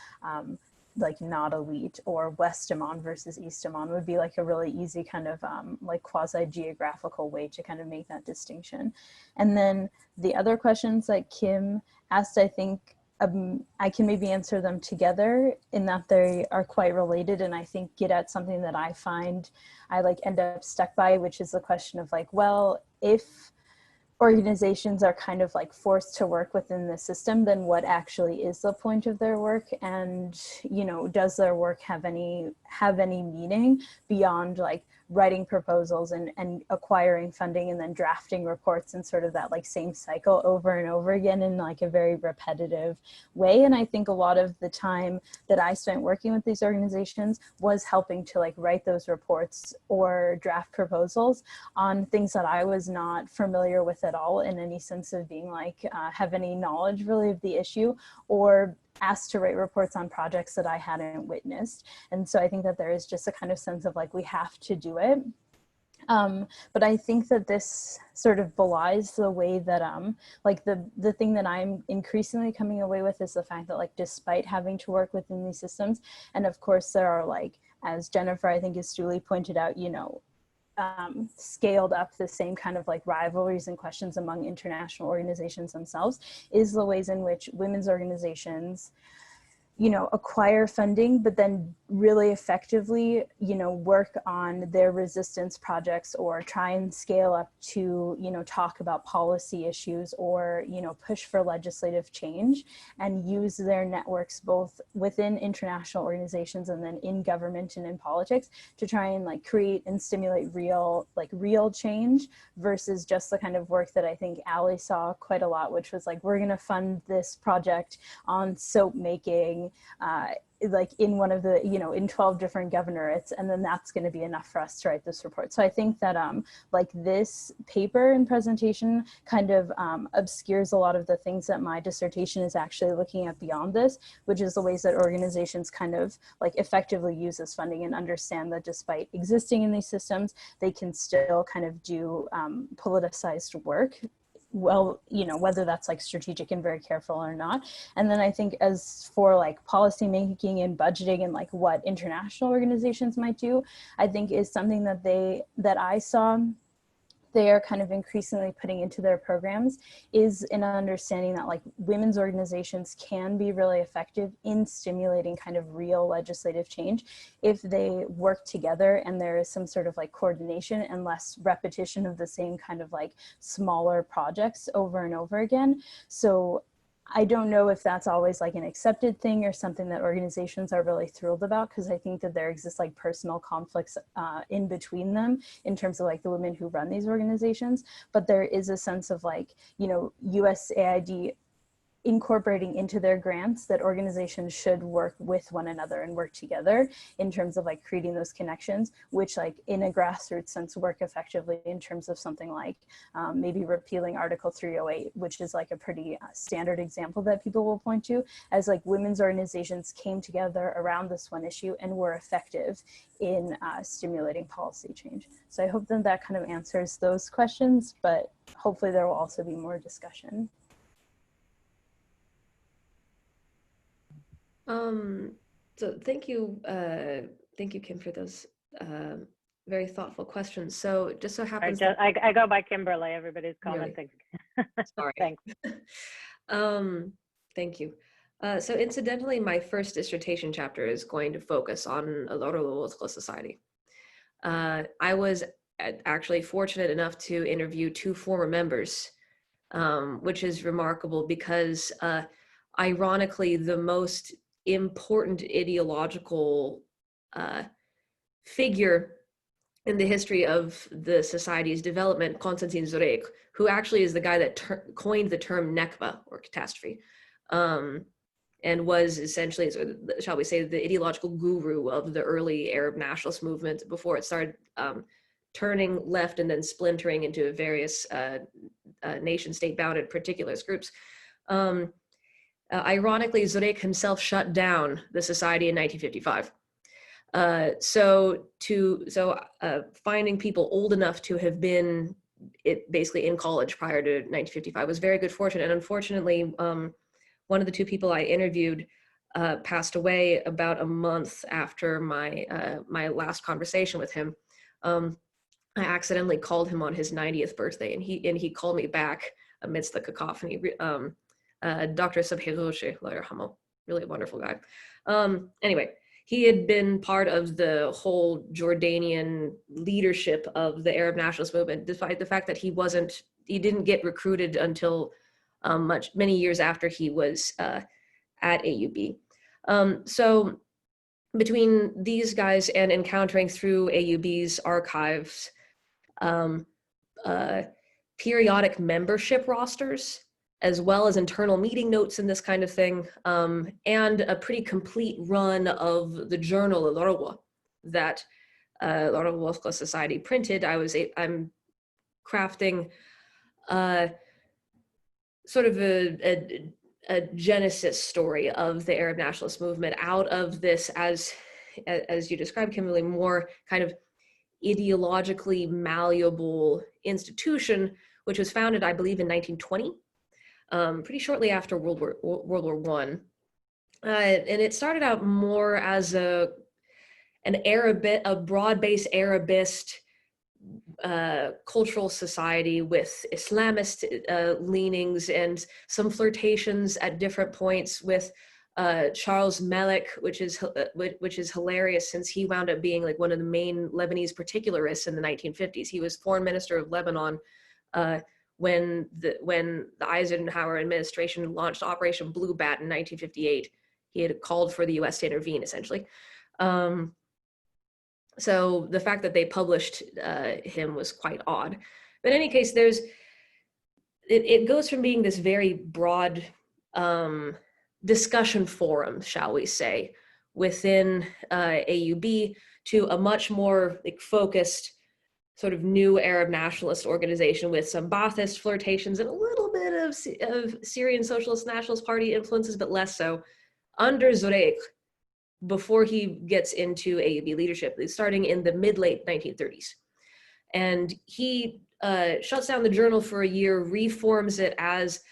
like not elite, or West Amman versus East Amman would be like a really easy kind of like quasi-geographical way to kind of make that distinction. And then the other questions that Kim asked, I think I can maybe answer them together in that they are quite related, and I think get at something that I find I like end up stuck by, which is the question of like, well, if organizations are kind of like forced to work within the system, then what actually is the point of their work? And, you know, does their work have any meaning beyond like writing proposals and acquiring funding and then drafting reports, and sort of that like same cycle over and over again in like a very repetitive way? And I think a lot of the time that I spent working with these organizations was helping to like write those reports or draft proposals on things that I was not familiar with at all, in any sense of being like have any knowledge really of the issue, or asked to write reports on projects that I hadn't witnessed. And so I think that there is just a kind of sense of like, we have to do it. But I think that this sort of belies the way that like the thing that I'm increasingly coming away with is the fact that like, despite having to work within these systems, and of course there are like, as Jennifer I think astutely pointed out, you know, scaled up the same kind of like rivalries and questions among international organizations themselves, is the ways in which women's organizations, you know, acquire funding, but then really effectively, you know, work on their resistance projects, or try and scale up to, you know, talk about policy issues, or, you know, push for legislative change, and use their networks both within international organizations and then in government and in politics to try and like create and stimulate real change, versus just the kind of work that I think Allie saw quite a lot, which was like, we're going to fund this project on soap making, like in one of the, you know, in 12 different governorates, and then that's going to be enough for us to write this report. So I think that like this paper and presentation kind of obscures a lot of the things that my dissertation is actually looking at beyond this, which is the ways that organizations kind of like effectively use this funding, and understand that despite existing in these systems, they can still kind of do politicized work, well, you know, whether that's like strategic and very careful or not. And then I think as for like policy making and budgeting and like what international organizations might do, I think is something that I saw they are kind of increasingly putting into their programs, is an understanding that like women's organizations can be really effective in stimulating kind of real legislative change if they work together and there is some sort of like coordination and less repetition of the same kind of like smaller projects over and over again. So I don't know if that's always like an accepted thing or something that organizations are really thrilled about, because I think that there exists like personal conflicts in between them in terms of like the women who run these organizations. But there is a sense of like, you know, USAID incorporating into their grants that organizations should work with one another and work together in terms of like creating those connections, which like in a grassroots sense work effectively in terms of something like maybe repealing Article 308, which is like a pretty standard example that people will point to, as like women's organizations came together around this one issue and were effective in stimulating policy change. So I hope that that kind of answers those questions, but hopefully there will also be more discussion. So thank you, Kim, for those very thoughtful questions. So just so happens I go by Kimberly. Everybody's commenting. Really? Sorry. Thanks. Thank you. So incidentally, my first dissertation chapter is going to focus on Oloro society. I was actually fortunate enough to interview 2 former members, which is remarkable because ironically, the most important ideological figure in the history of the society's development, Konstantin Zurek, who actually is the guy that coined the term Nekba, or catastrophe, and was essentially, shall we say, the ideological guru of the early Arab nationalist movement before it started turning left and then splintering into various nation-state bounded particulars groups. Ironically, Zurek himself shut down the society in 1955. Finding people old enough to have been basically in college prior to 1955 was very good fortune. And unfortunately, one of the 2 people I interviewed passed away about a month after my last conversation with him. I accidentally called him on his 90th birthday, and he called me back amidst the cacophony. Dr. Sabhi Roche, really wonderful guy. Anyway, he had been part of the whole Jordanian leadership of the Arab nationalist movement, despite the fact that he didn't get recruited until many years after he was at AUB. So between these guys and encountering through AUB's archives, periodic membership rosters, as well as internal meeting notes and this kind of thing, and a pretty complete run of the journal Olorwa that Olorwa Society printed. I'm crafting sort of a genesis story of the Arab nationalist movement out of this, as you described, Kimberly, more kind of ideologically malleable institution, which was founded, I believe, in 1920. Pretty shortly after World War I. And it started out more as a broad-based Arabist cultural society with Islamist leanings and some flirtations at different points with Charles Malik, which is hilarious since he wound up being like one of the main Lebanese particularists in the 1950s. He was foreign minister of Lebanon when the Eisenhower administration launched Operation Blue Bat in 1958. He had called for the US to intervene, essentially. So the fact that they published him was quite odd. But in any case, it goes from being this very broad discussion forum, shall we say, within AUB to a much more focused sort of new Arab nationalist organization with some Ba'athist flirtations and a little bit of Syrian Socialist Nationalist Party influences, but less so, under Zurek, before he gets into AUB leadership, starting in the mid-late 1930s. And he shuts down the journal for a year, reforms it as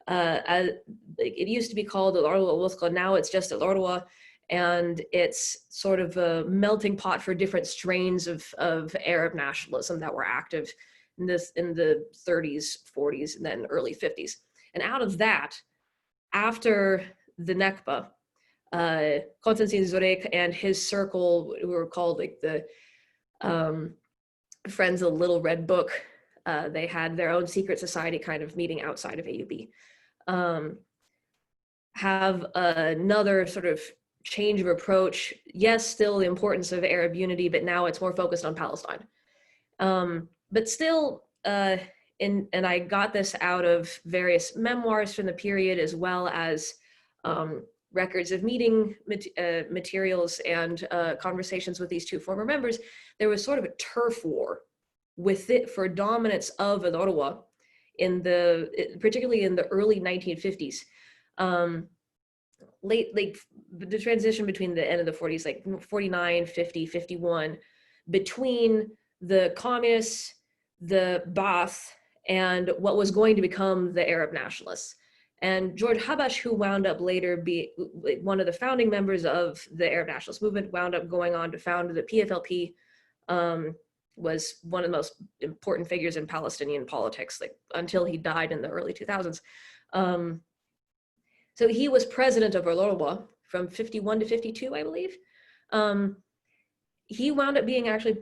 it used to be called Al-Orwa, now it's just Al-Orwa, and it's sort of a melting pot for different strains of Arab nationalism that were active in the 30s, 40s, and then early 50s. And out of that, after the Nekba, Konstantin Zurek and his circle, who were called like the Friends of the Little Red Book, they had their own secret society kind of meeting outside of AUB, have another sort of change of approach. Yes, still the importance of Arab unity, but now it's more focused on Palestine. But still, and I got this out of various memoirs from the period, as well as records of meeting materials and conversations with these two former members. There was sort of a turf war with it for dominance of Olorua particularly in the early 1950s. Like the transition between the end of the 40s, like 49, 50, 51, between the communists, the Ba'ath, and what was going to become the Arab nationalists. And George Habash, who wound up later be one of the founding members of the Arab nationalist movement, wound up going on to found the PFLP, was one of the most important figures in Palestinian politics, like until he died in the early 2000s. So he was president of Olorua from 51 to 52, I believe. He wound up being actually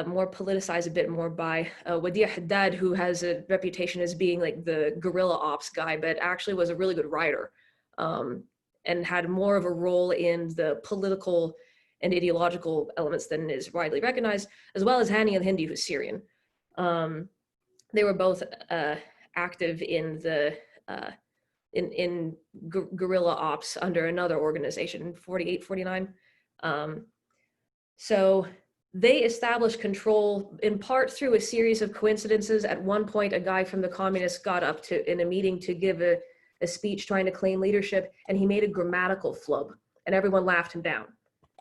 more politicized a bit more by Wadi Haddad, who has a reputation as being like the guerrilla ops guy, but actually was a really good writer, and had more of a role in the political and ideological elements than is widely recognized, as well as Hani al-Hindi, who's Syrian. They were both active in the guerrilla ops under another organization, 48, 49. So they established control in part through a series of coincidences. At one point, a guy from the communists got up to in a meeting to give a speech trying to claim leadership, and he made a grammatical flub, and everyone laughed him down.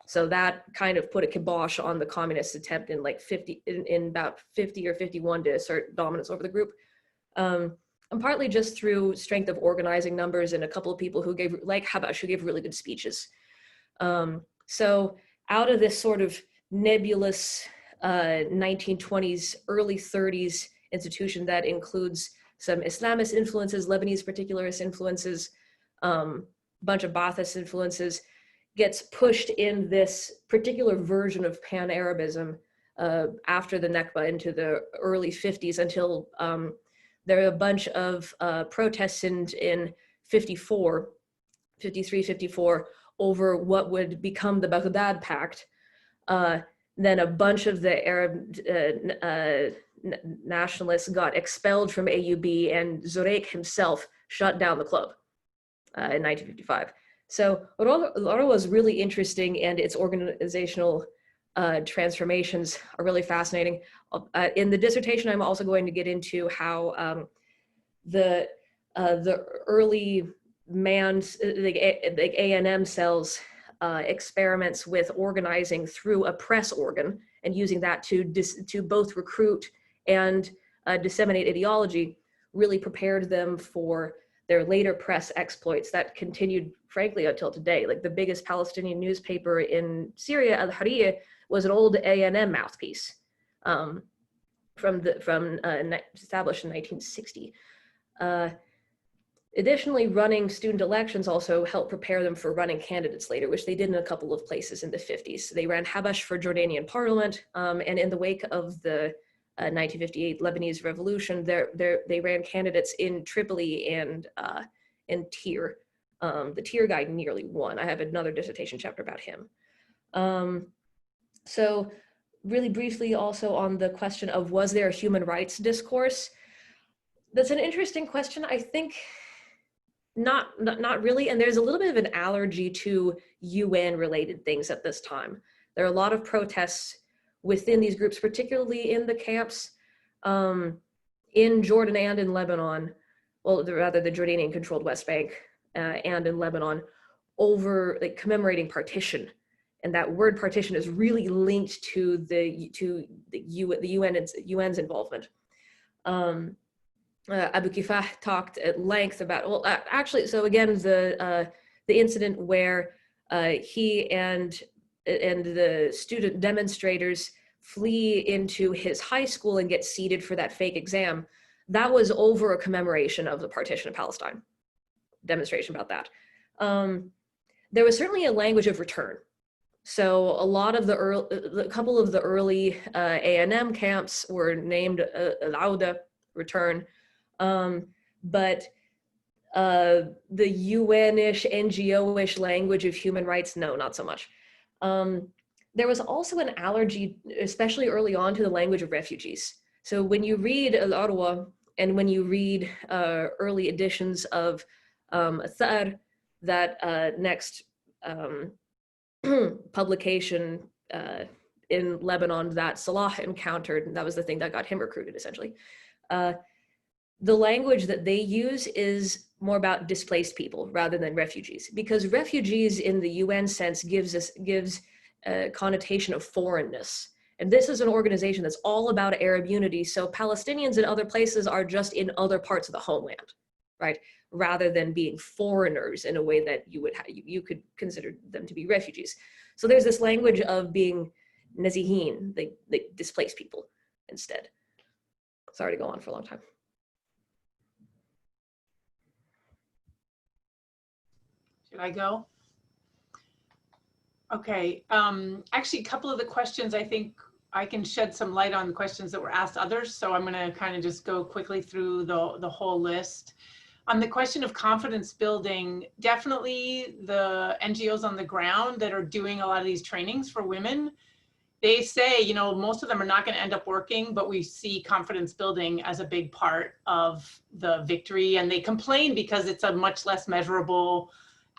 So that kind of put a kibosh on the communists' attempt in like in about 50 or 51 to assert dominance over the group. And partly just through strength of organizing numbers and a couple of people who gave, like Habash, who gave really good speeches. So out of this sort of nebulous 1920s, early 30s institution that includes some Islamist influences, Lebanese particularist influences, bunch of Ba'athist influences, gets pushed in this particular version of Pan-Arabism after the Nakba into the early 50s until there are a bunch of protests in 54, 53, 54 over what would become the Baghdad Pact. Then a bunch of the Arab nationalists got expelled from AUB, and Zoreik himself shut down the club in 1955. So Olorua was really interesting, and its organizational transformations are really fascinating. In the dissertation, I'm also going to get into how the early manned, like A&M cells, experiments with organizing through a press organ and using that to both recruit and disseminate ideology really prepared them for their later press exploits that continued, frankly, until today. Like the biggest Palestinian newspaper in Syria, Al-Hariyah, was an old A&M mouthpiece established in 1960. Additionally, running student elections also helped prepare them for running candidates later, which they did in a couple of places in the 50s. They ran Habash for Jordanian parliament, and in the wake of the 1958 Lebanese revolution, they ran candidates in Tripoli and in Tyre. The Tyre guy nearly won. I have another dissertation chapter about him. So really briefly also on the question of, was there a human rights discourse? That's an interesting question. I think not really, and there's a little bit of an allergy to UN related things at this time. There are a lot of protests within these groups, particularly in the camps in Jordan and in Lebanon, well, rather the Jordanian controlled West Bank and in Lebanon, over like commemorating partition. And that word partition is really linked to the UN's involvement. Abu Kifah talked at length about, well, actually, so again, the incident where he and the student demonstrators flee into his high school and get seated for that fake exam, that was over a commemoration of the partition of Palestine, demonstration about that. There was certainly a language of return. So a lot of a couple of the early A&M camps were named Al-Auda, return, but the UN-ish, NGO-ish language of human rights, no, not so much. There was also an allergy, especially early on, to the language of refugees. So when you read Al-Arwa And when you read early editions of Athar, that next publication in Lebanon that Salah encountered, and that was the thing that got him recruited essentially. The language that they use is more about displaced people rather than refugees, because refugees in the UN sense gives a connotation of foreignness. And this is an organization that's all about Arab unity. So Palestinians in other places are just in other parts of the homeland, right? Rather than being foreigners in a way that you could consider them to be refugees. So there's this language of being nazihin, they displace people instead. Sorry to go on for a long time. Should I go? Okay, actually a couple of the questions, I think I can shed some light on the questions that were asked others. So I'm gonna kind of just go quickly through the whole list. On the question of confidence building, definitely the NGOs on the ground that are doing a lot of these trainings for women, they say, you know, most of them are not going to end up working, but we see confidence building as a big part of the victory. And they complain because it's a much less measurable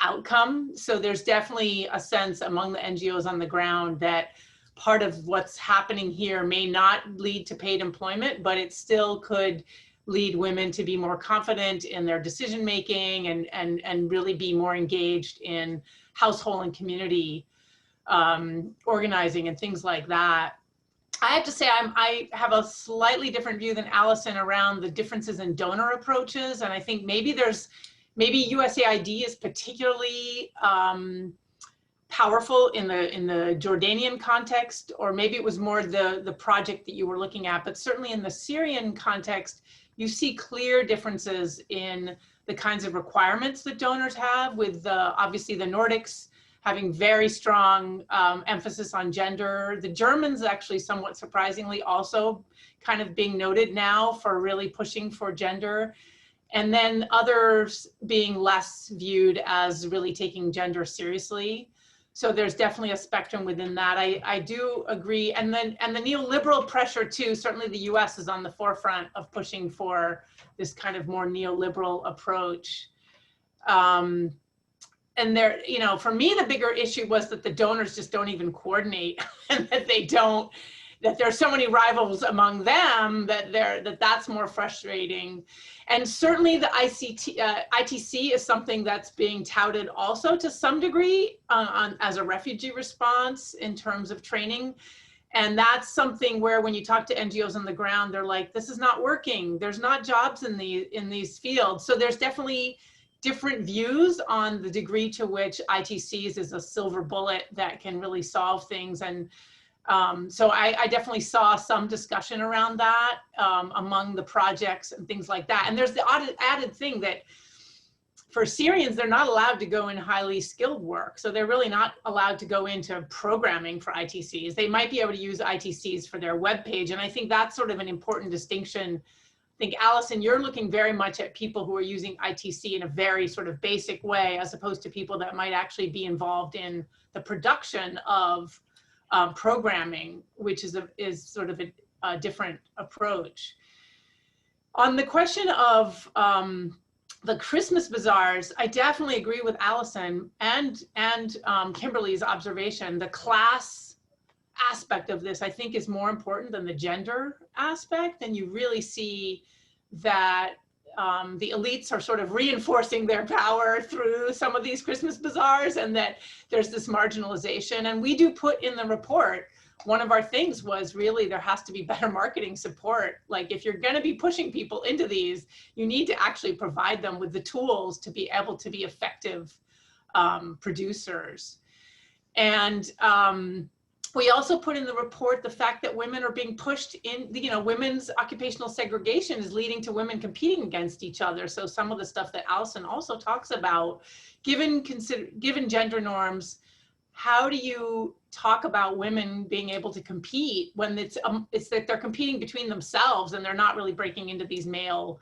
outcome. So there's definitely a sense among the NGOs on the ground that part of what's happening here may not lead to paid employment, but it still could lead women to be more confident in their decision making and really be more engaged in household and community organizing and things like that. I have to say I have a slightly different view than Allison around the differences in donor approaches, and I think maybe USAID is particularly powerful in the Jordanian context, or maybe it was more the project that you were looking at, but certainly in the Syrian context, you see clear differences in the kinds of requirements that donors have, with obviously the Nordics having very strong emphasis on gender. The Germans actually somewhat surprisingly also kind of being noted now for really pushing for gender. And then others being less viewed as really taking gender seriously. So there's definitely a spectrum within that. I do agree. And the neoliberal pressure too, certainly the US is on the forefront of pushing for this kind of more neoliberal approach. And there, you know, for me, the bigger issue was that the donors just don't even coordinate and that there's so many rivals among them that's more frustrating. And certainly the ITC is something that's being touted also to some degree as a refugee response in terms of training. And that's something where when you talk to NGOs on the ground, they're like, this is not working. There's not jobs in these fields. So there's definitely different views on the degree to which ITCs is a silver bullet that can really solve things. And so I definitely saw some discussion around that among the projects and things like that. And there's the added thing that for Syrians, they're not allowed to go in highly skilled work. So they're really not allowed to go into programming for ITCs. They might be able to use ITCs for their webpage. And I think that's sort of an important distinction. I think, Allison, you're looking very much at people who are using ITC in a very sort of basic way, as opposed to people that might actually be involved in the production of programming, which is sort of a different approach. On the question of the Christmas bazaars, I definitely agree with Allison and Kimberly's observation. The class aspect of this, I think, is more important than the gender aspect. And you really see that the elites are sort of reinforcing their power through some of these Christmas bazaars, and that there's this marginalization. And we do put in the report, one of our things was really there has to be better marketing support. Like if you're going to be pushing people into these, you need to actually provide them with the tools to be able to be effective producers. And we also put in the report the fact that women are being pushed in, you know, women's occupational segregation is leading to women competing against each other. So some of the stuff that Allison also talks about, given gender norms, how do you talk about women being able to compete when it's that they're competing between themselves and they're not really breaking into these male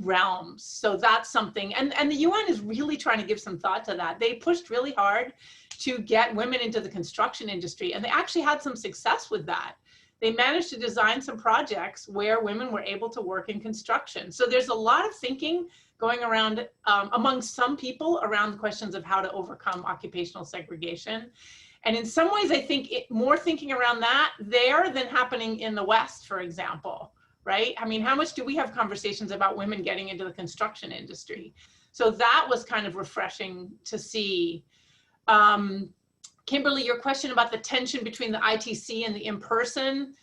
realms? So that's something, and the UN is really trying to give some thought to that. They pushed really hard to get women into the construction industry, and they actually had some success with that. they managed to design some projects where women were able to work in construction. So there's a lot of thinking going around among some people around the questions of how to overcome occupational segregation. And in some ways, I think more thinking around that there than happening in the West, for example, right? I mean, how much do we have conversations about women getting into the construction industry? So that was kind of refreshing to see. Kimberly, your question about the tension between the ITC and the in-person,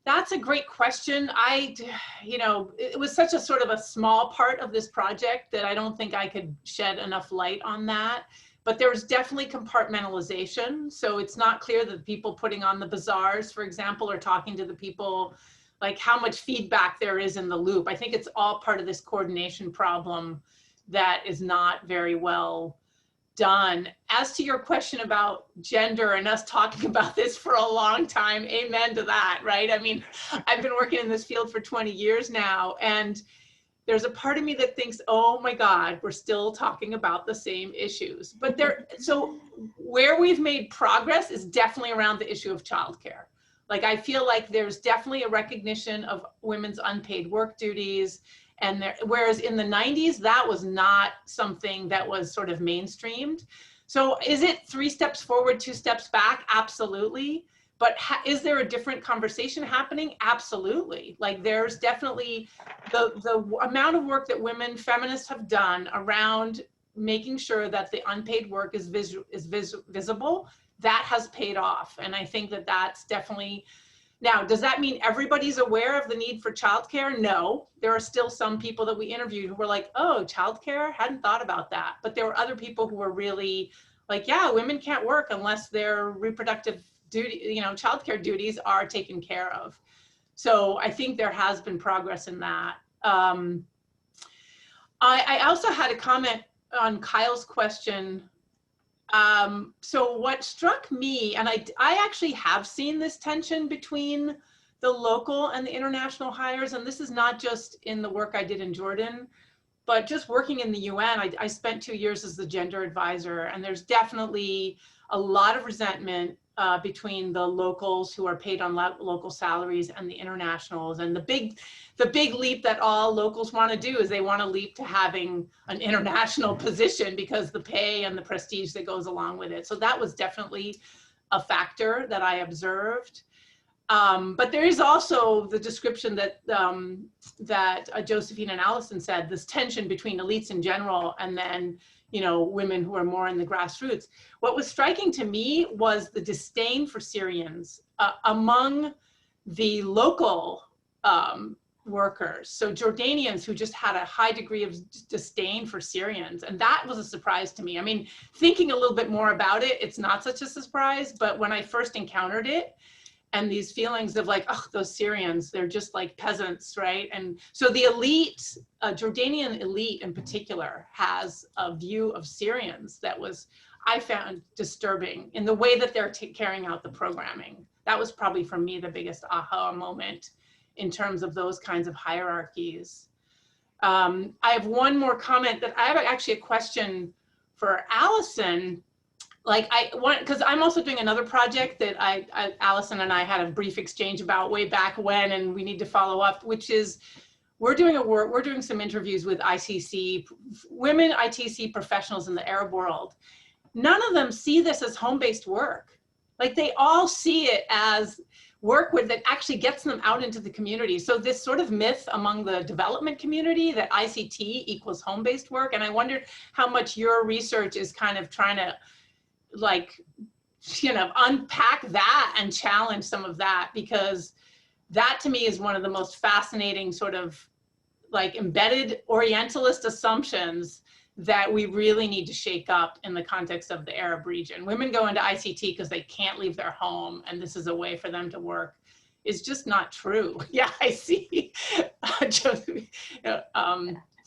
that's a great question. It was such a sort of a small part of this project that I don't think I could shed enough light on that. But there's definitely compartmentalization. So it's not clear that the people putting on the bazaars, for example, are talking to the people, like how much feedback there is in the loop. I think it's all part of this coordination problem that is not very well done. As to your question about gender and us talking about this for a long time, amen to that, right? I mean, I've been working in this field for 20 years now, and there's a part of me that thinks, oh my God, we're still talking about the same issues. But so where we've made progress is definitely around the issue of childcare. Like, I feel like there's definitely a recognition of women's unpaid work duties. And whereas in the 90s, that was not something that was sort of mainstreamed. So is it 3 steps forward, 2 steps back? Absolutely. But is there a different conversation happening? Absolutely. Like, there's definitely the amount of work that women feminists have done around making sure that the unpaid work is visible, that has paid off. And I think that that's definitely. Now, does that mean everybody's aware of the need for childcare? No, there are still some people that we interviewed who were like, oh, childcare, hadn't thought about that. But there were other people who were really like, yeah, women can't work unless their reproductive duty, childcare duties are taken care of. So I think there has been progress in that. I also had a comment on Kyle's question. So what struck me, and I actually have seen this tension between the local and the international hires, and this is not just in the work I did in Jordan, but just working in the UN. I spent 2 years as the gender advisor, and there's definitely a lot of resentment between the locals who are paid on local salaries and the internationals. And the big leap that all locals want to do is they want to leap to having an international position because the pay and the prestige that goes along with it. So that was definitely a factor that I observed. But there is also the description that Josephine and Allison said, this tension between elites in general and then women who are more in the grassroots. What was striking to me was the disdain for Syrians among the local workers. So Jordanians who just had a high degree of disdain for Syrians. And that was a surprise to me. I mean, thinking a little bit more about it, it's not such a surprise, but when I first encountered it, and these feelings of like, oh, those Syrians, they're just like peasants, right? And so the elite, Jordanian elite in particular, has a view of Syrians that I found disturbing in the way that they're carrying out the programming. That was probably for me the biggest aha moment in terms of those kinds of hierarchies. I have one more comment that I have actually a question for Allison. Because I'm also doing another project that Allison and I had a brief exchange about way back when, and we need to follow up, which is we're doing some interviews with women ITC professionals in the Arab world. None of them see this as home-based work. Like, they all see it as work that actually gets them out into the community. So this sort of myth among the development community that ICT equals home-based work. And I wondered how much your research is kind of trying to unpack that and challenge some of that, because that to me is one of the most fascinating sort of like embedded Orientalist assumptions that we really need to shake up in the context of the Arab region. Women go into ICT because they can't leave their home and this is a way for them to work. Is just not true. Yeah, I see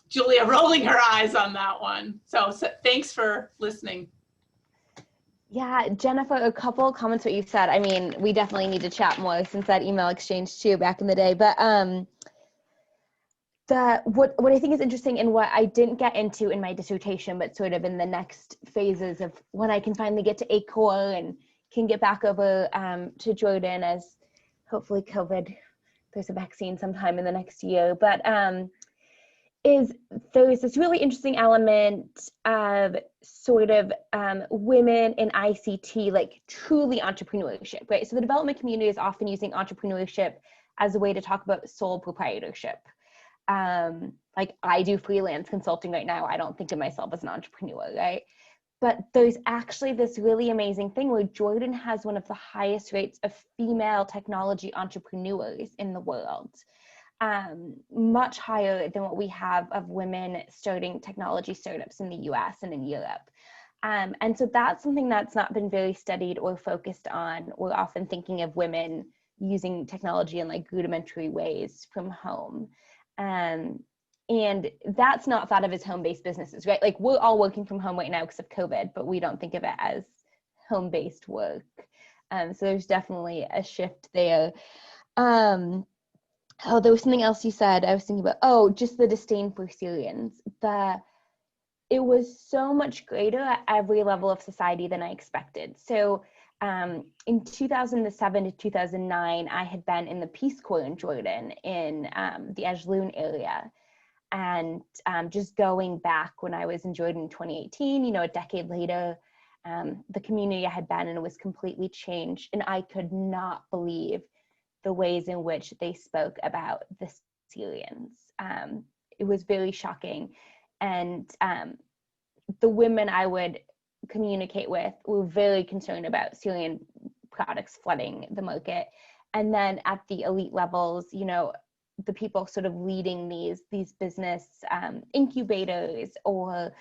Julia rolling her eyes on that one. So thanks for listening. Yeah, Jennifer, a couple of comments what you said. I mean, we definitely need to chat more since that email exchange too back in the day. But what I think is interesting and what I didn't get into in my dissertation, but sort of in the next phases of when I can finally get to ACOR and can get back over to Jordan as hopefully COVID, there's a vaccine sometime in the next year, but is there's this really interesting element of sort of women in ICT, like truly entrepreneurship, right? So the development community is often using entrepreneurship as a way to talk about sole proprietorship. Like I do freelance consulting right now. I don't think of myself as an entrepreneur, right? But there's actually this really amazing thing where Jordan has one of the highest rates of female technology entrepreneurs in the world. Much higher than what we have of women starting technology startups in the US and in Europe. And so that's something that's not been very studied or focused on. We're often thinking of women using technology in like rudimentary ways from home. And that's not thought of as home-based businesses, right? Like we're all working from home right now because of COVID, but we don't think of it as home-based work. So there's definitely a shift there. Oh, there was something else you said. I was thinking about, oh, just the disdain for Syrians. It was so much greater at every level of society than I expected. So in 2007 to 2009, I had been in the Peace Corps in Jordan in the Ajloun area. And just going back when I was in Jordan in 2018, you know, a decade later, the community I had been in was completely changed. And I could not believe the ways in which they spoke about the Syrians. It was very shocking. And the women I would communicate with were very concerned about Syrian products flooding the market. And then at the elite levels, you know, the people sort of leading these business incubators or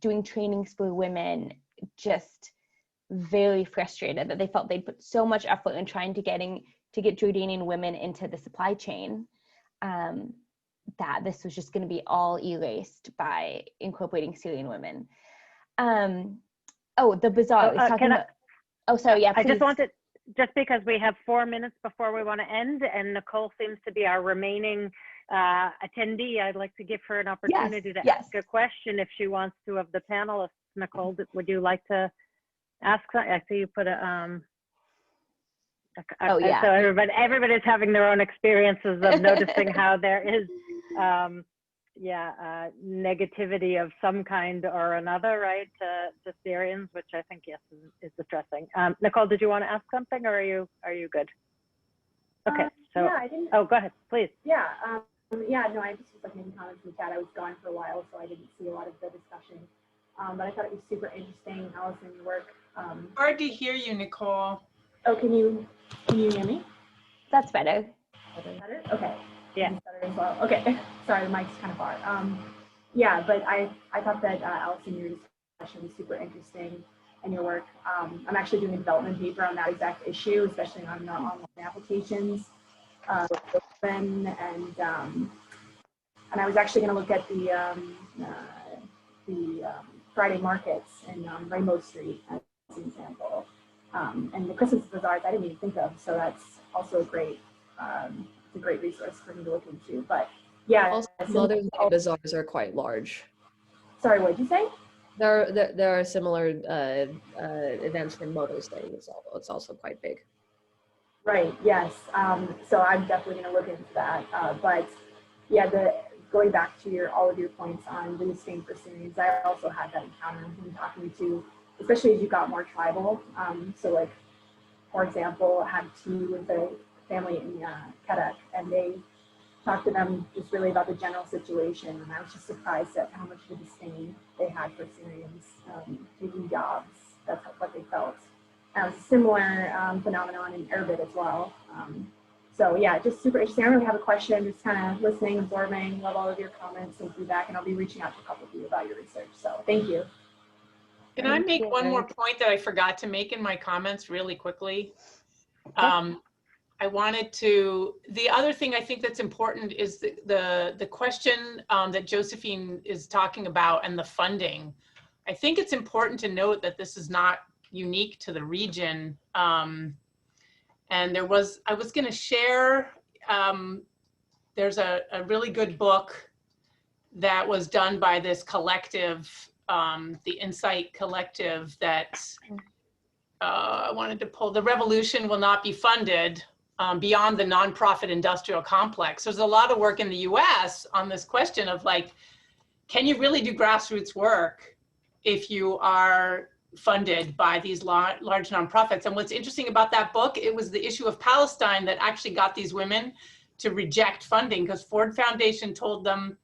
doing trainings for women, just very frustrated that they felt they'd put so much effort in trying to get Jordanian women into the supply chain, that this was just going to be all erased by incorporating Syrian women. Oh, the bazaar. Sorry, yeah, please. I just wanted, just because we have 4 minutes before we want to end, and Nicole seems to be our remaining attendee, I'd like to give her an opportunity to ask a question if she wants to of the panelists. Nicole, would you like to ask something? I see you put a... Oh, yeah. So everybody's having their own experiences of noticing how there is, negativity of some kind or another, right, to Syrians, which I think, yes, is distressing. Nicole, did you want to ask something, or are you good? Okay, so, yeah, I didn't, oh, go ahead, please. Yeah, no, I just was like making comments in the chat. I was gone for a while, so I didn't see a lot of the discussion. But I thought it was super interesting, Allison, your work. Hard to hear you, Nicole. Oh, can you hear me? That's better. Better? Okay. Yeah. Better as well. Okay. Sorry, the mic's kind of far. Yeah, but I thought that Allison, your discussion was super interesting and your work. I'm actually doing a development paper on that exact issue, especially on the online applications. And I was actually going to look at the Friday markets in Rainbow Street as an example. And the Christmas bazaars I didn't even think of, so that's also a great resource for me to look into. But yeah, Also, Mother's Day bazaars are quite large. Sorry, what did you say? There are similar events for Mother's Day. It's also quite big. Right. Yes. So I'm definitely going to look into that. But yeah, going back to all of your points on the disdain for Syrians, I also had that encounter when talking to, especially as you got more tribal. So like, for example, I had tea with a family in Chaet, and they talked to them just really about the general situation. And I was just surprised at how much of a disdain they had for Syrians taking jobs. That's what they felt. And it was a similar phenomenon in Arabic as well. So yeah, just super interesting. I don't really have a question, just kind of listening, absorbing, love all of your comments and feedback, and I'll be reaching out to a couple of you about your research. So thank you. Can I make one more point that I forgot to make in my comments really quickly? I wanted to, the other thing I think that's important is the question that Josephine is talking about and the funding. I think it's important to note that this is not unique to the region. And I was going to share, there's a really good book that was done by this collective, the Insight Collective, that I wanted to pull. The Revolution Will Not Be Funded, beyond the nonprofit industrial complex. There's a lot of work in the US on this question of like, can you really do grassroots work if you are funded by these large nonprofits? And what's interesting about that book, it was the issue of Palestine that actually got these women to reject funding, because Ford Foundation told them,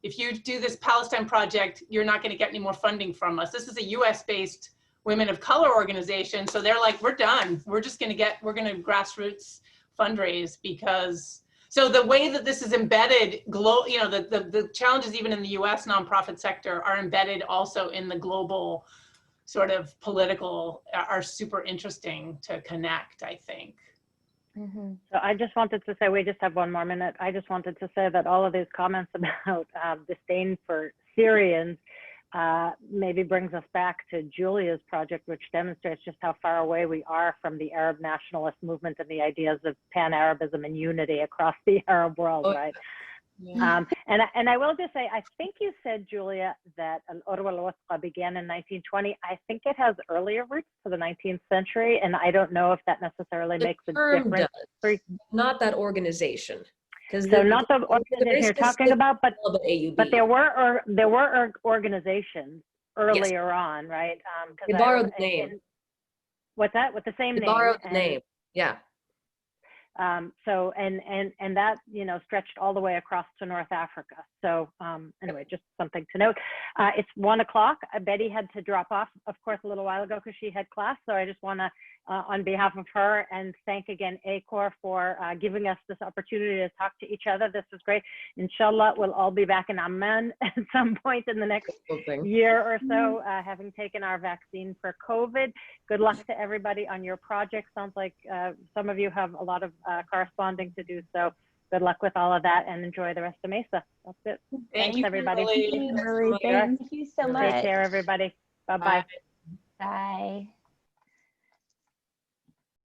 if you do this Palestine project, you're not going to get any more funding from us. This is a US-based women of color organization. So they're like, we're done. We're just going to grassroots fundraise because, so the way that this is embedded, the challenges even in the US nonprofit sector are embedded also in the global sort of political, are super interesting to connect, I think. So I just wanted to say, we just have one more minute. I just wanted to say that all of these comments about disdain for Syrians maybe brings us back to Julia's project, which demonstrates just how far away we are from the Arab nationalist movement and the ideas of pan-Arabism and unity across the Arab world, right? Yeah. And I will just say, I think you said, Julia, that Al-Urwa al-Wuthqa began in 1920. I think it has earlier roots to the 19th century, and I don't know if that necessarily makes a difference. Not that organization. So not the organization you're talking about, but there were organizations earlier on, right? They borrowed the name. What's that? With the same name. They borrowed the name. Yeah. So and that, you know, stretched all the way across to North Africa. So anyway, just something to note. It's 1 o'clock. Betty had to drop off, of course, a little while ago because she had class. So I just want to, on behalf of her, and thank again ACOR for giving us this opportunity to talk to each other. This was great. Inshallah, we'll all be back in Amman at some point in the next year or so, having taken our vaccine for COVID. Good luck to everybody on your project. Sounds like some of you have a lot of corresponding to do. So good luck with all of that and enjoy the rest of MESA. That's it. Thanks, everybody. Thank you so much. Take care, everybody. Bye-bye. Bye.